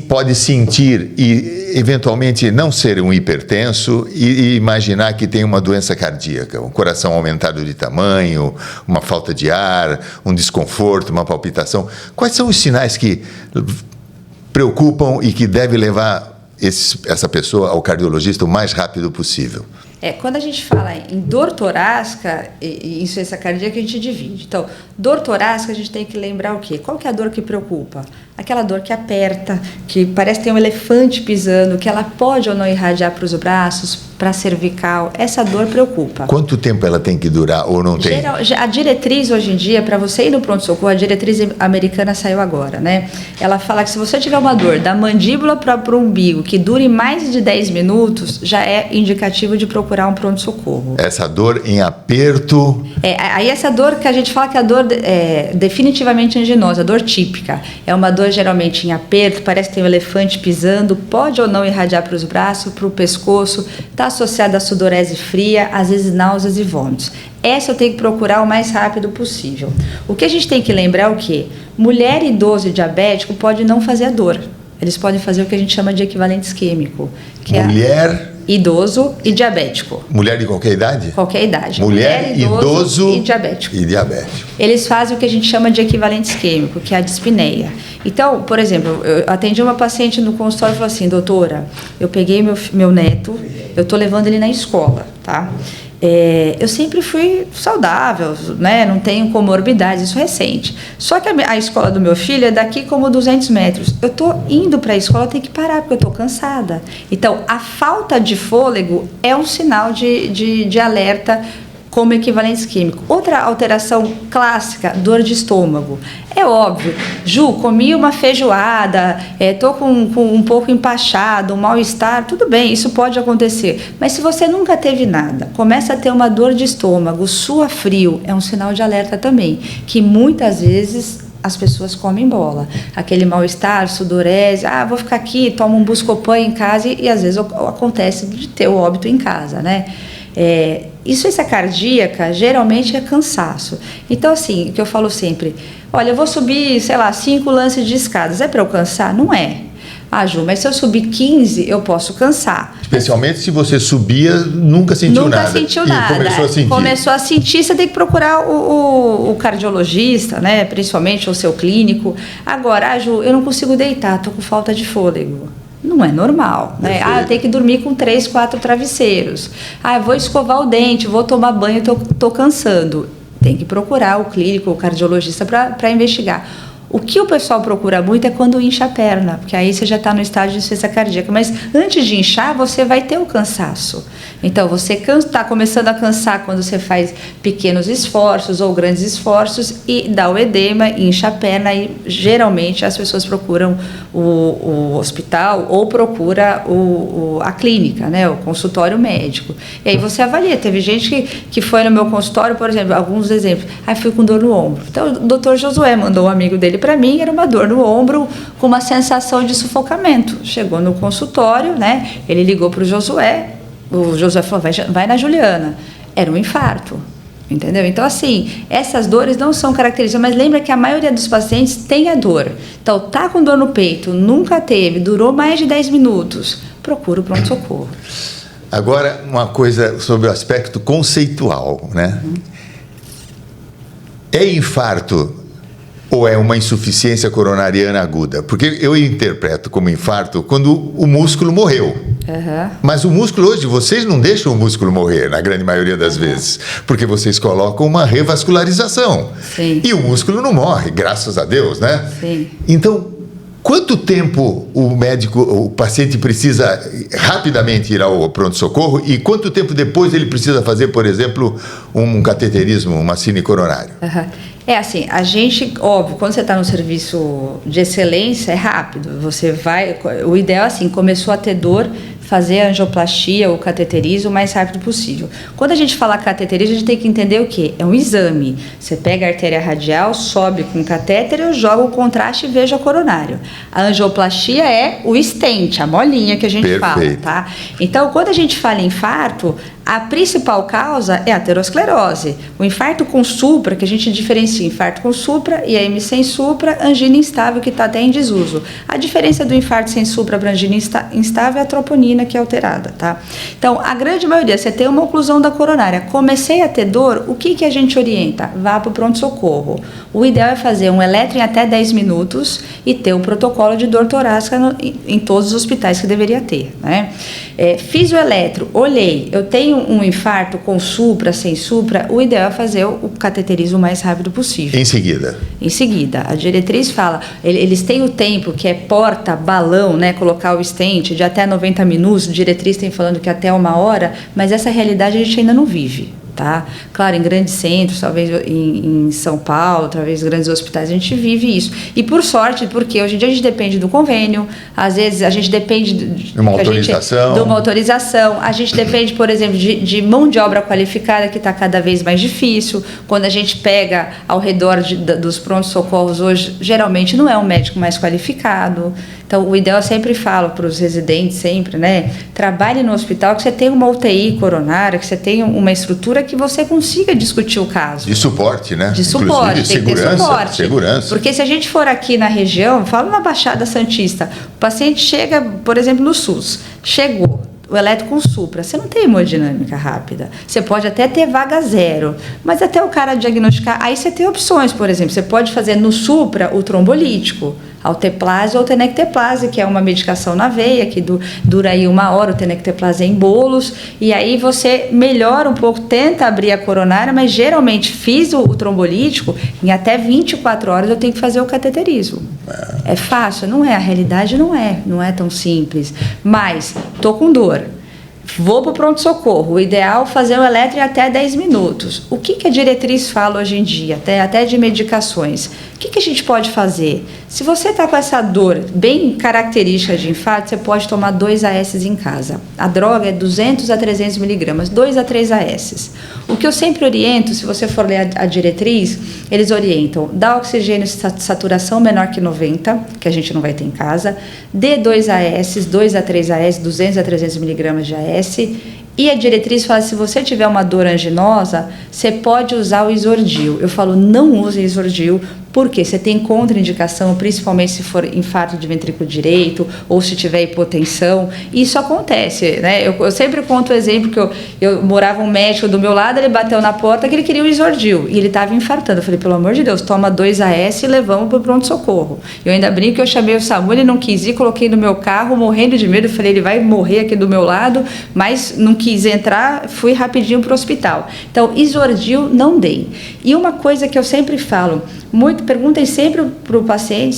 pode sentir e, eventualmente, não ser um hipertenso e imaginar que tem uma doença cardíaca, um coração aumentado de tamanho, uma falta de ar, um desconforto, uma palpitação? Quais são os sinais que preocupam e que deve levar essa pessoa ao cardiologista o mais rápido possível? Quando a gente fala em dor torácica e insuficiência cardíaca, a gente divide. Então, dor torácica, a gente tem que lembrar o quê? Qual que é a dor que preocupa? Aquela dor que aperta, que parece ter um elefante pisando, que ela pode ou não irradiar para os braços, para a cervical. Essa dor preocupa. Quanto tempo ela tem que durar ou não tem? A diretriz hoje em dia, para você ir no pronto-socorro, a diretriz americana saiu agora, né? Ela fala que se você tiver uma dor da mandíbula para o umbigo que dure mais de 10 minutos, já é indicativo de procurar um pronto-socorro. Essa dor em aperto... Aí essa dor que a gente fala que a dor é definitivamente anginosa, a dor típica. É uma dor geralmente em aperto, parece que tem um elefante pisando, pode ou não irradiar para os braços, para o pescoço, está associada a sudorese fria, às vezes náuseas e vômitos. Essa eu tenho que procurar o mais rápido possível. O que a gente tem que lembrar é o quê? Mulher, idoso e diabético pode não fazer a dor. Eles podem fazer o que a gente chama de equivalente isquêmico. Que mulher... idoso e diabético. Mulher de qualquer idade? Qualquer idade. Mulher, idoso e diabético. E diabético. Eles fazem o que a gente chama de equivalente isquêmico, que é a dispneia. Então, por exemplo, eu atendi uma paciente no consultório e falou assim: doutora, eu peguei meu neto, eu estou levando ele na escola, tá? Eu sempre fui saudável, né? Não tenho comorbidades, isso é recente. Só que a escola do meu filho é daqui como 200 metros. Eu estou indo para a escola, eu tenho que parar, porque eu estou cansada. Então, a falta de fôlego é um sinal de alerta como equivalente isquêmico. Outra alteração clássica, dor de estômago. É óbvio, Ju, comi uma feijoada, estou com um pouco empachado, um mal-estar, tudo bem, isso pode acontecer. Mas se você nunca teve nada, começa a ter uma dor de estômago, sua frio, é um sinal de alerta também, que muitas vezes as pessoas comem bola. Aquele mal-estar, sudorese, vou ficar aqui, tomo um Buscopan em casa e às vezes acontece de ter o óbito em casa, né? Insuficiência cardíaca geralmente é cansaço. Então, assim, o que eu falo sempre, olha, eu vou subir, 5 lances de escadas, é para eu cansar? Não é. Ju, mas se eu subir 15, eu posso cansar. Especialmente se você subia, nunca sentiu nada. Nunca sentiu nada. Começou a sentir. Começou a sentir, você tem que procurar o cardiologista, né? Principalmente o seu clínico. Agora, Ju, eu não consigo deitar, estou com falta de fôlego. Não é normal, né? Eu tenho que dormir com 3, 4 travesseiros. Eu vou escovar o dente, vou tomar banho, estou cansando. Tem que procurar o clínico, o cardiologista para investigar. O que o pessoal procura muito é quando incha a perna, porque aí você já está no estágio de insuficiência cardíaca. Mas antes de inchar, você vai ter o cansaço. Então, você está começando a cansar quando você faz pequenos esforços ou grandes esforços e dá o edema, incha a perna e geralmente as pessoas procuram o hospital ou procura a clínica, né, o consultório médico. E aí você avalia. Teve gente que foi no meu consultório, por exemplo, alguns exemplos. Fui com dor no ombro. Então, o doutor Josué mandou um amigo dele para mim, era uma dor no ombro com uma sensação de sufocamento. Chegou no consultório, né? Ele ligou para o Josué falou, vai na Juliana. Era um infarto, entendeu? Então, assim, essas dores não são características, mas lembra que a maioria dos pacientes tem a dor. Então, tá com dor no peito, nunca teve, durou mais de 10 minutos, procura o pronto-socorro. Agora, uma coisa sobre o aspecto conceitual, né? É infarto ou é uma insuficiência coronariana aguda? Porque eu interpreto como infarto quando o músculo morreu. Mas o músculo hoje, vocês não deixam o músculo morrer, na grande maioria das vezes, porque vocês colocam uma revascularização. Sim. E o músculo não morre, graças a Deus, né? Sim. Então, quanto tempo o paciente precisa rapidamente ir ao pronto-socorro e quanto tempo depois ele precisa fazer, por exemplo, um cateterismo, uma cine coronário? Assim, a gente, óbvio, quando você está no serviço de excelência, é rápido. Você vai, o ideal é assim, começou a ter dor, fazer a angioplastia ou cateterismo o mais rápido possível. Quando a gente fala cateterismo, a gente tem que entender o quê? É um exame. Você pega a artéria radial, sobe com o catéter, joga o contraste e veja o coronário. A angioplastia é o stent, a molinha que a gente fala, tá? Então, quando a gente fala em infarto, a principal causa é a aterosclerose. O infarto com supra, que a gente diferencia infarto com supra e AM sem supra, angina instável, que está até em desuso. A diferença do infarto sem supra para angina instável é a troponina, que é alterada, tá? Então, a grande maioria, você tem uma oclusão da coronária. Comecei a ter dor, o que a gente orienta? Vá para o pronto-socorro. O ideal é fazer um eletro em até 10 minutos e ter um protocolo de dor torácica em todos os hospitais que deveria ter, né? Fiz o eletro, olhei, eu tenho tem um infarto com supra, sem supra, o ideal é fazer o cateterismo o mais rápido possível. Em seguida? Em seguida. A diretriz fala, eles têm o tempo que é balão, né, colocar o stent de até 90 minutos, a diretriz tem falando que até 1 hora, mas essa realidade a gente ainda não vive. Tá? Claro, em grandes centros, talvez em São Paulo, talvez em grandes hospitais, a gente vive isso. E por sorte, porque hoje em dia a gente depende do convênio, às vezes a gente depende de uma autorização, a gente depende, por exemplo, de mão de obra qualificada, que está cada vez mais difícil. Quando a gente pega ao redor dos prontos-socorros hoje, geralmente não é um médico mais qualificado. Então, o ideal eu sempre falo para os residentes, sempre, né? Trabalhe no hospital que você tenha uma UTI coronária, que você tenha uma estrutura que você consiga discutir o caso. De suporte, né? De suporte, tem que ter suporte. Segurança. Porque se a gente for aqui na região, fala na Baixada Santista, o paciente chega, por exemplo, no SUS, chegou, o eletro com supra, você não tem hemodinâmica rápida. Você pode até ter vaga zero, mas até o cara diagnosticar, aí você tem opções, por exemplo, você pode fazer no supra o trombolítico, alteplase ou tenecteplase, que é uma medicação na veia, que dura aí 1 hora, o tenecteplase é em bolos, e aí você melhora um pouco, tenta abrir a coronária, mas geralmente fiz o trombolítico, em até 24 horas eu tenho que fazer o cateterismo. É fácil? Não é, a realidade não é tão simples, mas tô com dor. Vou para o pronto-socorro. O ideal é fazer o eletro em até 10 minutos. O que a diretriz fala hoje em dia, até de medicações? O que a gente pode fazer? Se você está com essa dor bem característica de infarto, você pode tomar 2 AS em casa. A droga é 200 a 300 miligramas, 2 a 3 AS. O que eu sempre oriento, se você for ler a diretriz, eles orientam: dá oxigênio de saturação menor que 90, que a gente não vai ter em casa, dê 2 AS, 2 a 3 AS, 200 a 300 miligramas de AS. E a diretriz fala, se você tiver uma dor anginosa, você pode usar o Isordil. Eu falo, não use Isordil, porque você tem contraindicação, principalmente se for infarto de ventrículo direito ou se tiver hipotensão. Isso acontece, né? Eu sempre conto o exemplo que eu morava um médico do meu lado, ele bateu na porta que ele queria o Isordil e ele estava infartando. Eu falei, pelo amor de Deus, toma 2 AS e levamos para o pronto-socorro. Eu ainda brinco que eu chamei o SAMU, ele não quis ir, coloquei no meu carro, morrendo de medo. Eu falei, ele vai morrer aqui do meu lado, mas não quis entrar, fui rapidinho para o hospital. Então, Isordil não dei. E uma coisa que eu sempre falo, perguntem sempre para o paciente,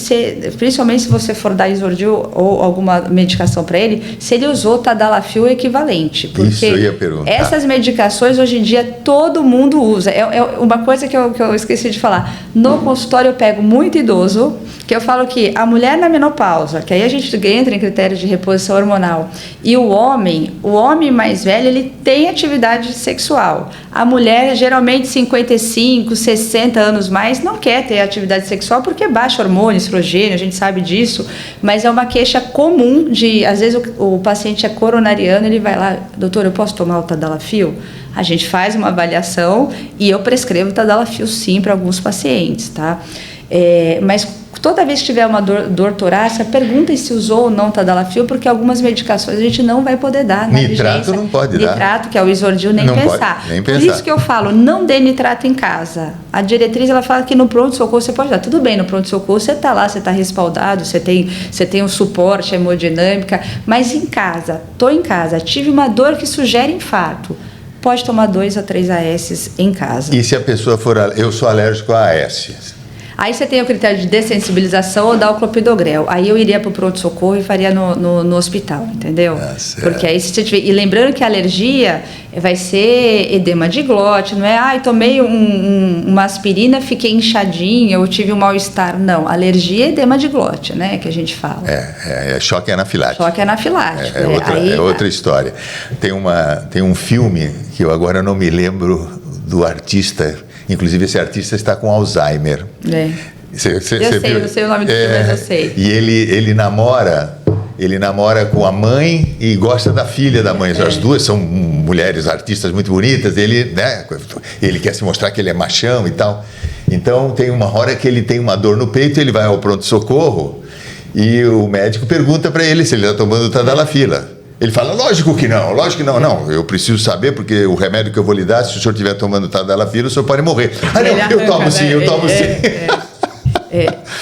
principalmente se você for dar Isordil ou alguma medicação para ele, se ele usou Tadalafil equivalente. Porque isso eu ia perguntar. Essas medicações, hoje em dia, todo mundo usa. É uma coisa que eu esqueci de falar. No consultório, eu pego muito idoso, que eu falo que a mulher na menopausa, que aí a gente entra em critérios de reposição hormonal, e o homem mais velho, ele tem atividade sexual. A mulher, geralmente 55, 60 anos mais, não quer ter atividade sexual porque baixa hormônio, estrogênio, a gente sabe disso, mas é uma queixa comum de, às vezes o paciente é coronariano, ele vai lá, doutor, eu posso tomar o Tadalafil? A gente faz uma avaliação e eu prescrevo Tadalafil sim para alguns pacientes, tá? Mas toda vez que tiver uma dor torácica, perguntem se usou ou não Tadalafil, porque algumas medicações a gente não vai poder dar na nitrato vigência. Não pode dar. Nitrato, que é o Isordil, nem não pensar. Pode, nem pensar. Por isso que eu falo, não dê nitrato em casa. A diretriz, ela fala que no pronto-socorro você pode dar. Tudo bem, no pronto-socorro você está lá, você está respaldado, você tem um suporte, hemodinâmica, mas em casa, estou em casa, tive uma dor que sugere infarto, pode tomar 2 a 3 AS em casa. E se a pessoa for, eu sou alérgico a AS? Aí você tem o critério de dessensibilização ou da clopidogrel. Aí eu iria para o pronto-socorro e faria no hospital, entendeu? Porque aí se você tiver... E lembrando que a alergia vai ser edema de glote, não é? Tomei uma aspirina, fiquei inchadinha, eu tive um mal-estar. Não, alergia é edema de glote, né? Que a gente fala. É choque anafilático. Choque anafilático. É outra história. Tem um filme que eu agora não me lembro do artista. Inclusive, esse artista está com Alzheimer. Eu sei o nome do filme, mas eu sei. E ele namora com a mãe e gosta da filha da mãe. As duas são mulheres artistas muito bonitas. Ele quer se mostrar que ele é machão e tal. Então, tem uma hora que ele tem uma dor no peito, ele vai ao pronto-socorro e o médico pergunta para ele se ele está tomando Tadalafila. Ele fala, lógico que não, não, eu preciso saber, porque o remédio que eu vou lhe dar, se o senhor estiver tomando Tadalafila, o senhor pode morrer. Eu tomo sim.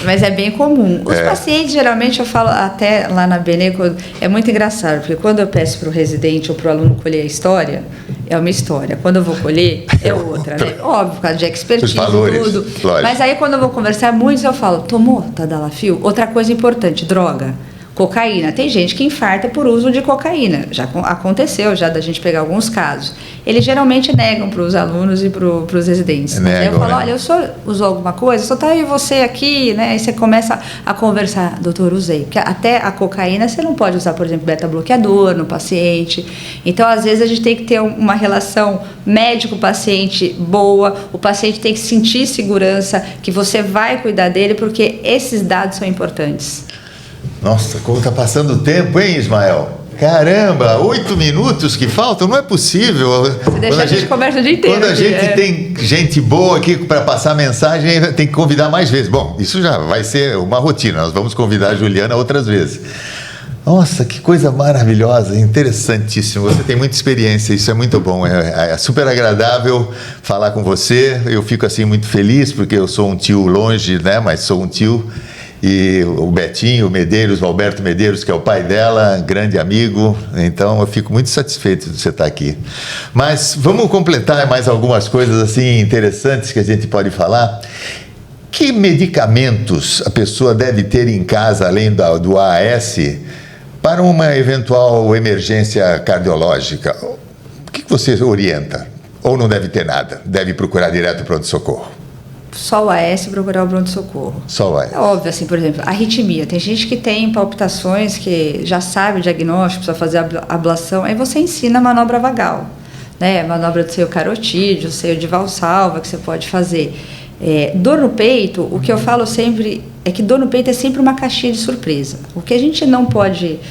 Mas é bem comum. Os pacientes, geralmente, eu falo até lá na Beneco, é muito engraçado, porque quando eu peço para o residente ou para o aluno colher a história, é uma história. Quando eu vou colher, é outra, né? Óbvio, por causa de expertise, os valores, tudo. lógico. Mas aí, quando eu vou conversar, muitos eu falo, tomou Tadalafil? Outra coisa importante, droga. Cocaína. Tem gente que infarta por uso de cocaína. Já aconteceu já da gente pegar alguns casos. Eles geralmente negam para os alunos e para os residentes. Aí eu falo, olha, o senhor usou alguma coisa? Só tá aí você aqui, né? Aí você começa a conversar, doutor, usei. Porque até a cocaína você não pode usar, por exemplo, beta-bloqueador no paciente. Então, às vezes, a gente tem que ter uma relação médico-paciente boa. O paciente tem que sentir segurança que você vai cuidar dele, porque esses dados são importantes. Nossa, como está passando o tempo, hein, Ismael? Caramba, 8 minutos que faltam? Não é possível. Você deixa a gente conversa o dia inteiro. Quando a gente tem gente boa aqui para passar mensagem, tem que convidar mais vezes. Bom, isso já vai ser uma rotina. Nós vamos convidar a Juliana outras vezes. Nossa, que coisa maravilhosa, interessantíssimo. Você tem muita experiência, isso é muito bom. É super agradável falar com você. Eu fico assim muito feliz, porque eu sou um tio longe, né? Mas sou um tio. E o Betinho, o Medeiros, o Alberto Medeiros, que é o pai dela, grande amigo. Então, eu fico muito satisfeito de você estar aqui. Mas vamos completar mais algumas coisas assim interessantes que a gente pode falar. Que medicamentos a pessoa deve ter em casa, além do AAS, para uma eventual emergência cardiológica? O que você orienta? Ou não deve ter nada? Deve procurar direto o pronto-socorro? Só o AS procurar o pronto-socorro. Só o AS. É óbvio, assim, por exemplo, arritmia. Tem gente que tem palpitações, que já sabe o diagnóstico, precisa fazer a ablação, aí você ensina a manobra vagal, né? A manobra do seio carotídeo, seio de Valsalva, que você pode fazer. Dor no peito, o que eu falo sempre é que dor no peito é sempre uma caixinha de surpresa. O que a gente não pode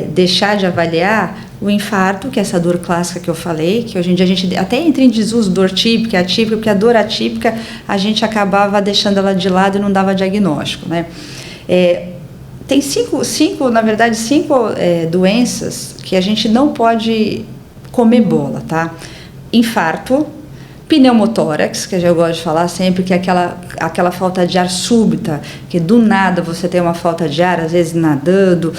deixar de avaliar, o infarto, que é essa dor clássica que eu falei, que hoje em dia a gente até entra em desuso, dor típica, atípica, porque a dor atípica a gente acabava deixando ela de lado e não dava diagnóstico, né? Tem cinco doenças que a gente não pode comer bola, tá? Infarto, pneumotórax, que eu gosto de falar sempre, que é aquela falta de ar súbita, que do nada você tem uma falta de ar, às vezes nadando,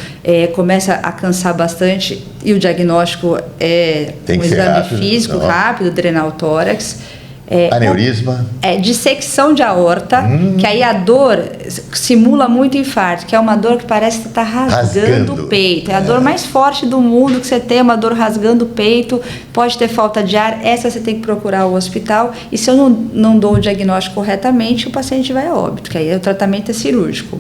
começa a cansar bastante, e o diagnóstico é um exame físico rápido, drenal tórax. Aneurisma. Dissecção de aorta, que aí a dor simula muito infarto, que é uma dor que parece que está rasgando o peito. É a dor mais forte do mundo que você tem, uma dor rasgando o peito, pode ter falta de ar, essa você tem que procurar o hospital, e se eu não dou o diagnóstico corretamente, o paciente vai a óbito, que aí o tratamento é cirúrgico.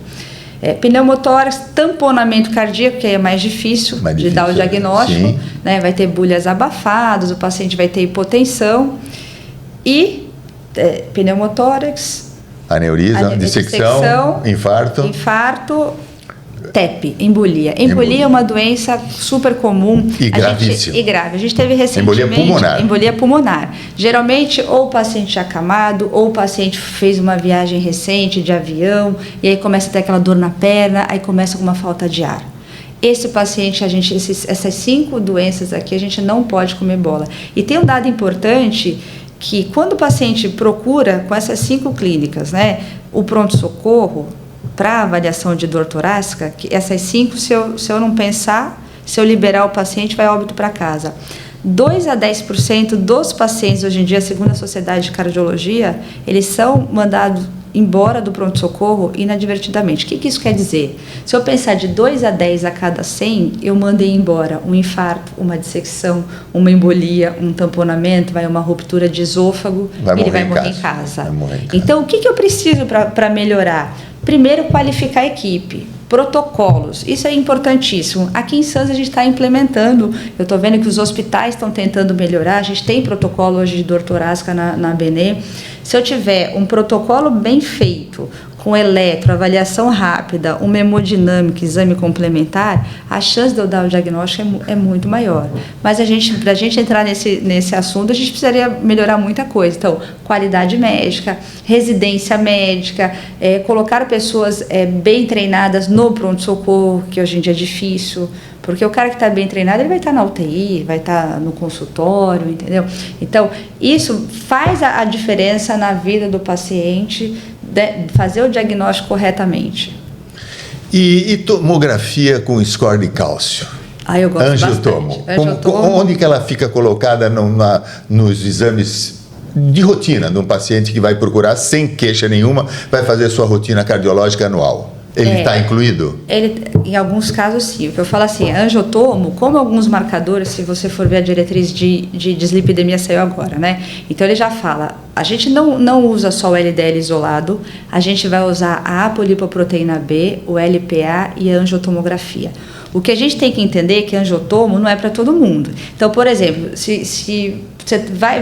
Pneumotórax, tamponamento cardíaco, que é mais difícil de dar o diagnóstico, né? Vai ter bolhas abafadas, o paciente vai ter hipotensão. E pneumotórax, aneurisma, dissecção, infarto, TEP, embolia. Embolia é uma doença super comum e gravíssima. E grave. A gente teve recentemente embolia pulmonar. Geralmente, ou o paciente acamado, ou o paciente fez uma viagem recente de avião, e aí começa a ter aquela dor na perna, aí começa com uma falta de ar. Esse paciente, essas 5 doenças aqui, a gente não pode comer bola. E tem um dado importante, que quando o paciente procura com essas 5 clínicas, né, o pronto-socorro para avaliação de dor torácica, que essas 5, se eu não pensar, se eu liberar o paciente, vai óbito para casa. 2 a 10% dos pacientes hoje em dia, segundo a Sociedade de Cardiologia, eles são mandados embora do pronto-socorro inadvertidamente. O que isso quer dizer? Se eu pensar de 2 a 10 a cada 100, eu mandei embora um infarto, uma dissecção, uma embolia, um tamponamento, uma ruptura de esôfago, ele vai morrer em casa. Então, o que eu preciso para melhorar? Primeiro, qualificar a equipe. Protocolos, isso é importantíssimo. Aqui em Santos a gente está implementando, eu estou vendo que os hospitais estão tentando melhorar, a gente tem protocolo hoje de dor torácica na ABNE. Se eu tiver um protocolo bem feito, com avaliação rápida, uma hemodinâmica, exame complementar, a chance de eu dar o diagnóstico é muito maior. Mas para a gente entrar nesse assunto, a gente precisaria melhorar muita coisa. Então, qualidade médica, residência médica, colocar pessoas bem treinadas no pronto-socorro, que hoje em dia é difícil, porque o cara que está bem treinado, ele vai estar na UTI, vai estar no consultório, entendeu? Então, isso faz a diferença na vida do paciente, fazer o diagnóstico corretamente. E tomografia com score de cálcio? Eu gosto angiotomo. bastante. Angiotomo. Onde que ela fica colocada nos exames de rotina de um paciente que vai procurar sem queixa nenhuma, vai fazer sua rotina cardiológica anual? Ele está incluído? Ele, em alguns casos, sim. O que eu falo assim, angiotomo, como alguns marcadores, se você for ver a diretriz de dislipidemia saiu agora, né? Então, ele já fala, a gente não usa só o LDL isolado, a gente vai usar a apolipoproteína B, o LPA e a angiotomografia. O que a gente tem que entender é que angiotomo não é para todo mundo. Então, por exemplo, se você vai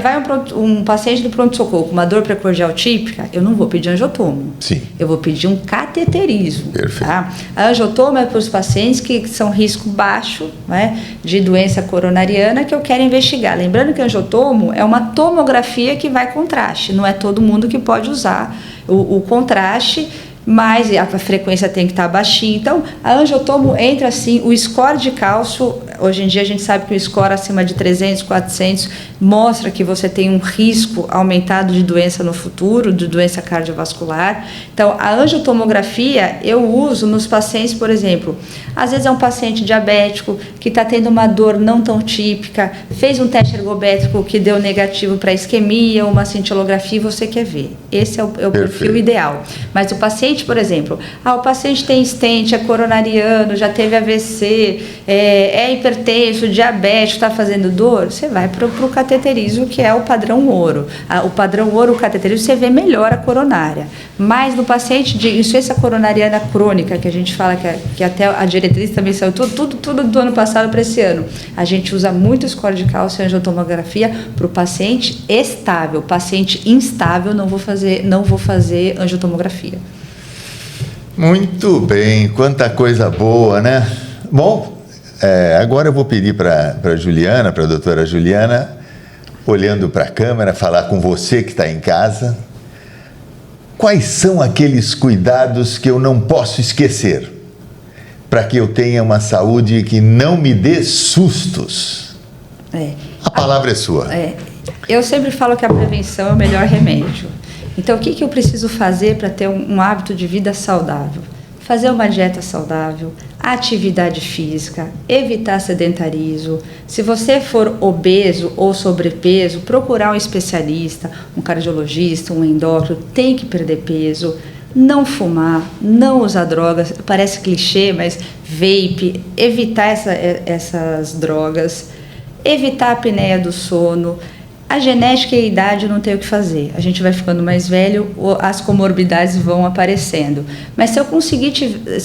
um paciente do pronto-socorro com uma dor precordial típica, eu não vou pedir angiotomo. Sim. Eu vou pedir um cateterismo. Perfeito. Tá? A angiotomo é para os pacientes que são risco baixo, né, de doença coronariana que eu quero investigar. Lembrando que a angiotomo é uma tomografia que vai contraste. Não é todo mundo que pode usar o contraste, mas a frequência tem que estar baixinha. Então, a angiotomo entra assim, o score de cálcio, hoje em dia a gente sabe que o score acima de 300, 400, mostra que você tem um risco aumentado de doença no futuro, de doença cardiovascular. Então, a angiotomografia eu uso nos pacientes, por exemplo, às vezes é um paciente diabético que está tendo uma dor não tão típica, fez um teste ergométrico que deu negativo para isquemia, uma cintilografia e você quer ver. Esse é o perfil ideal. Mas o paciente, por exemplo, o paciente tem stent, é coronariano, já teve AVC, é hipertenso, diabético, está fazendo dor, você vai para o cateterismo, que é o padrão ouro. O padrão ouro, o cateterismo, você vê melhor a coronária. Mas no paciente de insuficiência coronariana crônica, que a gente fala que até a diretriz também saiu tudo do ano passado para esse ano, a gente usa muito score de cálcio e angiotomografia para o paciente estável. Paciente instável, não vou fazer angiotomografia. Muito bem, quanta coisa boa, né? Bom, agora eu vou pedir para a Juliana, para a doutora Juliana, olhando para a câmera, falar com você que está em casa. Quais são aqueles cuidados que eu não posso esquecer para que eu tenha uma saúde que não me dê sustos? A palavra é sua. Eu sempre falo que a prevenção é o melhor remédio. Então, o que eu preciso fazer para ter um hábito de vida saudável? Fazer uma dieta saudável, atividade física, evitar sedentarismo. Se você for obeso ou sobrepeso, procurar um especialista, um cardiologista, um endócrino, tem que perder peso. Não fumar, não usar drogas, parece clichê, mas vape, evitar essas drogas, evitar a apneia do sono. A genética e a idade não tem o que fazer. A gente vai ficando mais velho, as comorbidades vão aparecendo. Mas se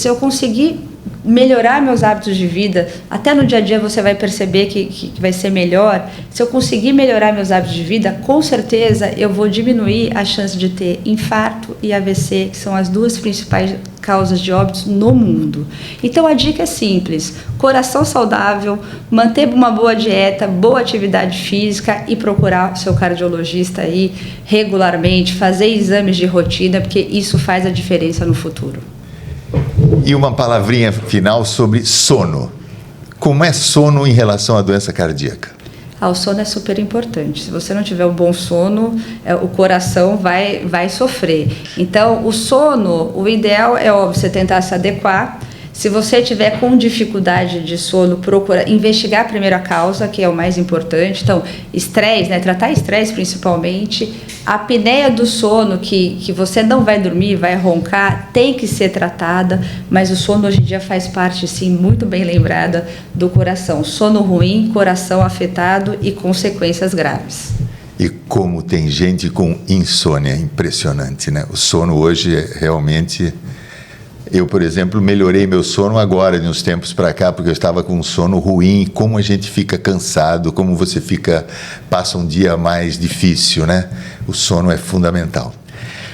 eu conseguir melhorar meus hábitos de vida, até no dia a dia você vai perceber que vai ser melhor. Se eu conseguir melhorar meus hábitos de vida, com certeza eu vou diminuir a chance de ter infarto e AVC, que são as duas principais causas de óbitos no mundo. Então a dica é simples: coração saudável, manter uma boa dieta, boa atividade física e procurar o seu cardiologista aí regularmente, fazer exames de rotina, porque isso faz a diferença no futuro. E uma palavrinha final sobre sono. Como é sono em relação à doença cardíaca? O sono é super importante. Se você não tiver um bom sono, o coração vai sofrer. Então, o sono, o ideal é, óbvio, você tentar se adequar. Se você tiver com dificuldade de sono, procura investigar primeiro a causa, que é o mais importante. Então, estresse, né? Tratar estresse principalmente. A apneia do sono, que você não vai dormir, vai roncar, tem que ser tratada, mas o sono hoje em dia faz parte, sim, muito bem lembrada, do coração. Sono ruim, coração afetado e consequências graves. E como tem gente com insônia, impressionante, né? O sono hoje é realmente... Eu, por exemplo, melhorei meu sono agora, de uns tempos para cá, porque eu estava com um sono ruim. Como a gente fica cansado, como você passa um dia mais difícil, né? O sono é fundamental.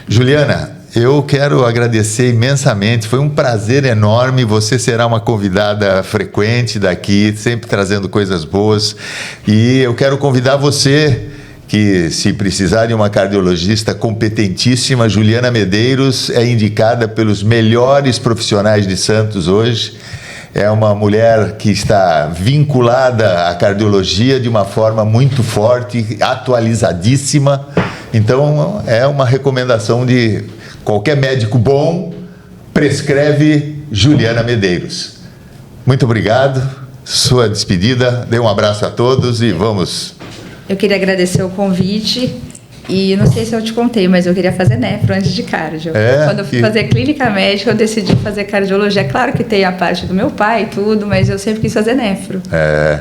Juliana, eu quero agradecer imensamente, foi um prazer enorme. Você será uma convidada frequente daqui, sempre trazendo coisas boas. E eu quero convidar você, que se precisar de uma cardiologista competentíssima, Juliana Medeiros é indicada pelos melhores profissionais de Santos hoje. É uma mulher que está vinculada à cardiologia de uma forma muito forte, atualizadíssima. Então, é uma recomendação de qualquer médico bom, prescreve Juliana Medeiros. Muito obrigado. sua despedida, dê um abraço a todos e vamos. Eu queria agradecer o convite e não sei se eu te contei, mas eu queria fazer nefro antes de cardio. Quando eu fui fazer clínica médica, eu decidi fazer cardiologia. Claro que tem a parte do meu pai e tudo, mas eu sempre quis fazer nefro.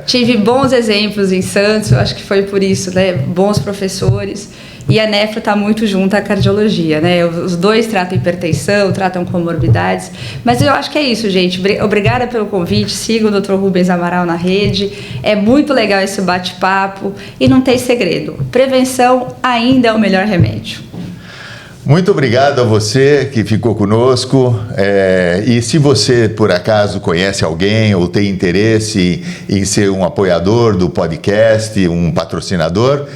Tive bons exemplos em Santos, eu acho que foi por isso, né? Bons professores. E a nefro está muito junto à cardiologia, né? Os dois tratam hipertensão, tratam comorbidades. Mas eu acho que é isso, gente. Obrigada pelo convite. Siga o Dr. Rubens Amaral na rede. É muito legal esse bate-papo. E não tem segredo. Prevenção ainda é o melhor remédio. Muito obrigado a você que ficou conosco. E se você, por acaso, conhece alguém ou tem interesse em ser um apoiador do podcast, um patrocinador,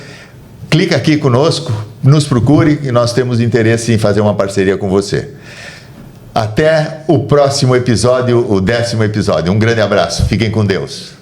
clica aqui conosco, nos procure e nós temos interesse em fazer uma parceria com você. Até o próximo episódio, o 10º episódio. Um grande abraço. Fiquem com Deus.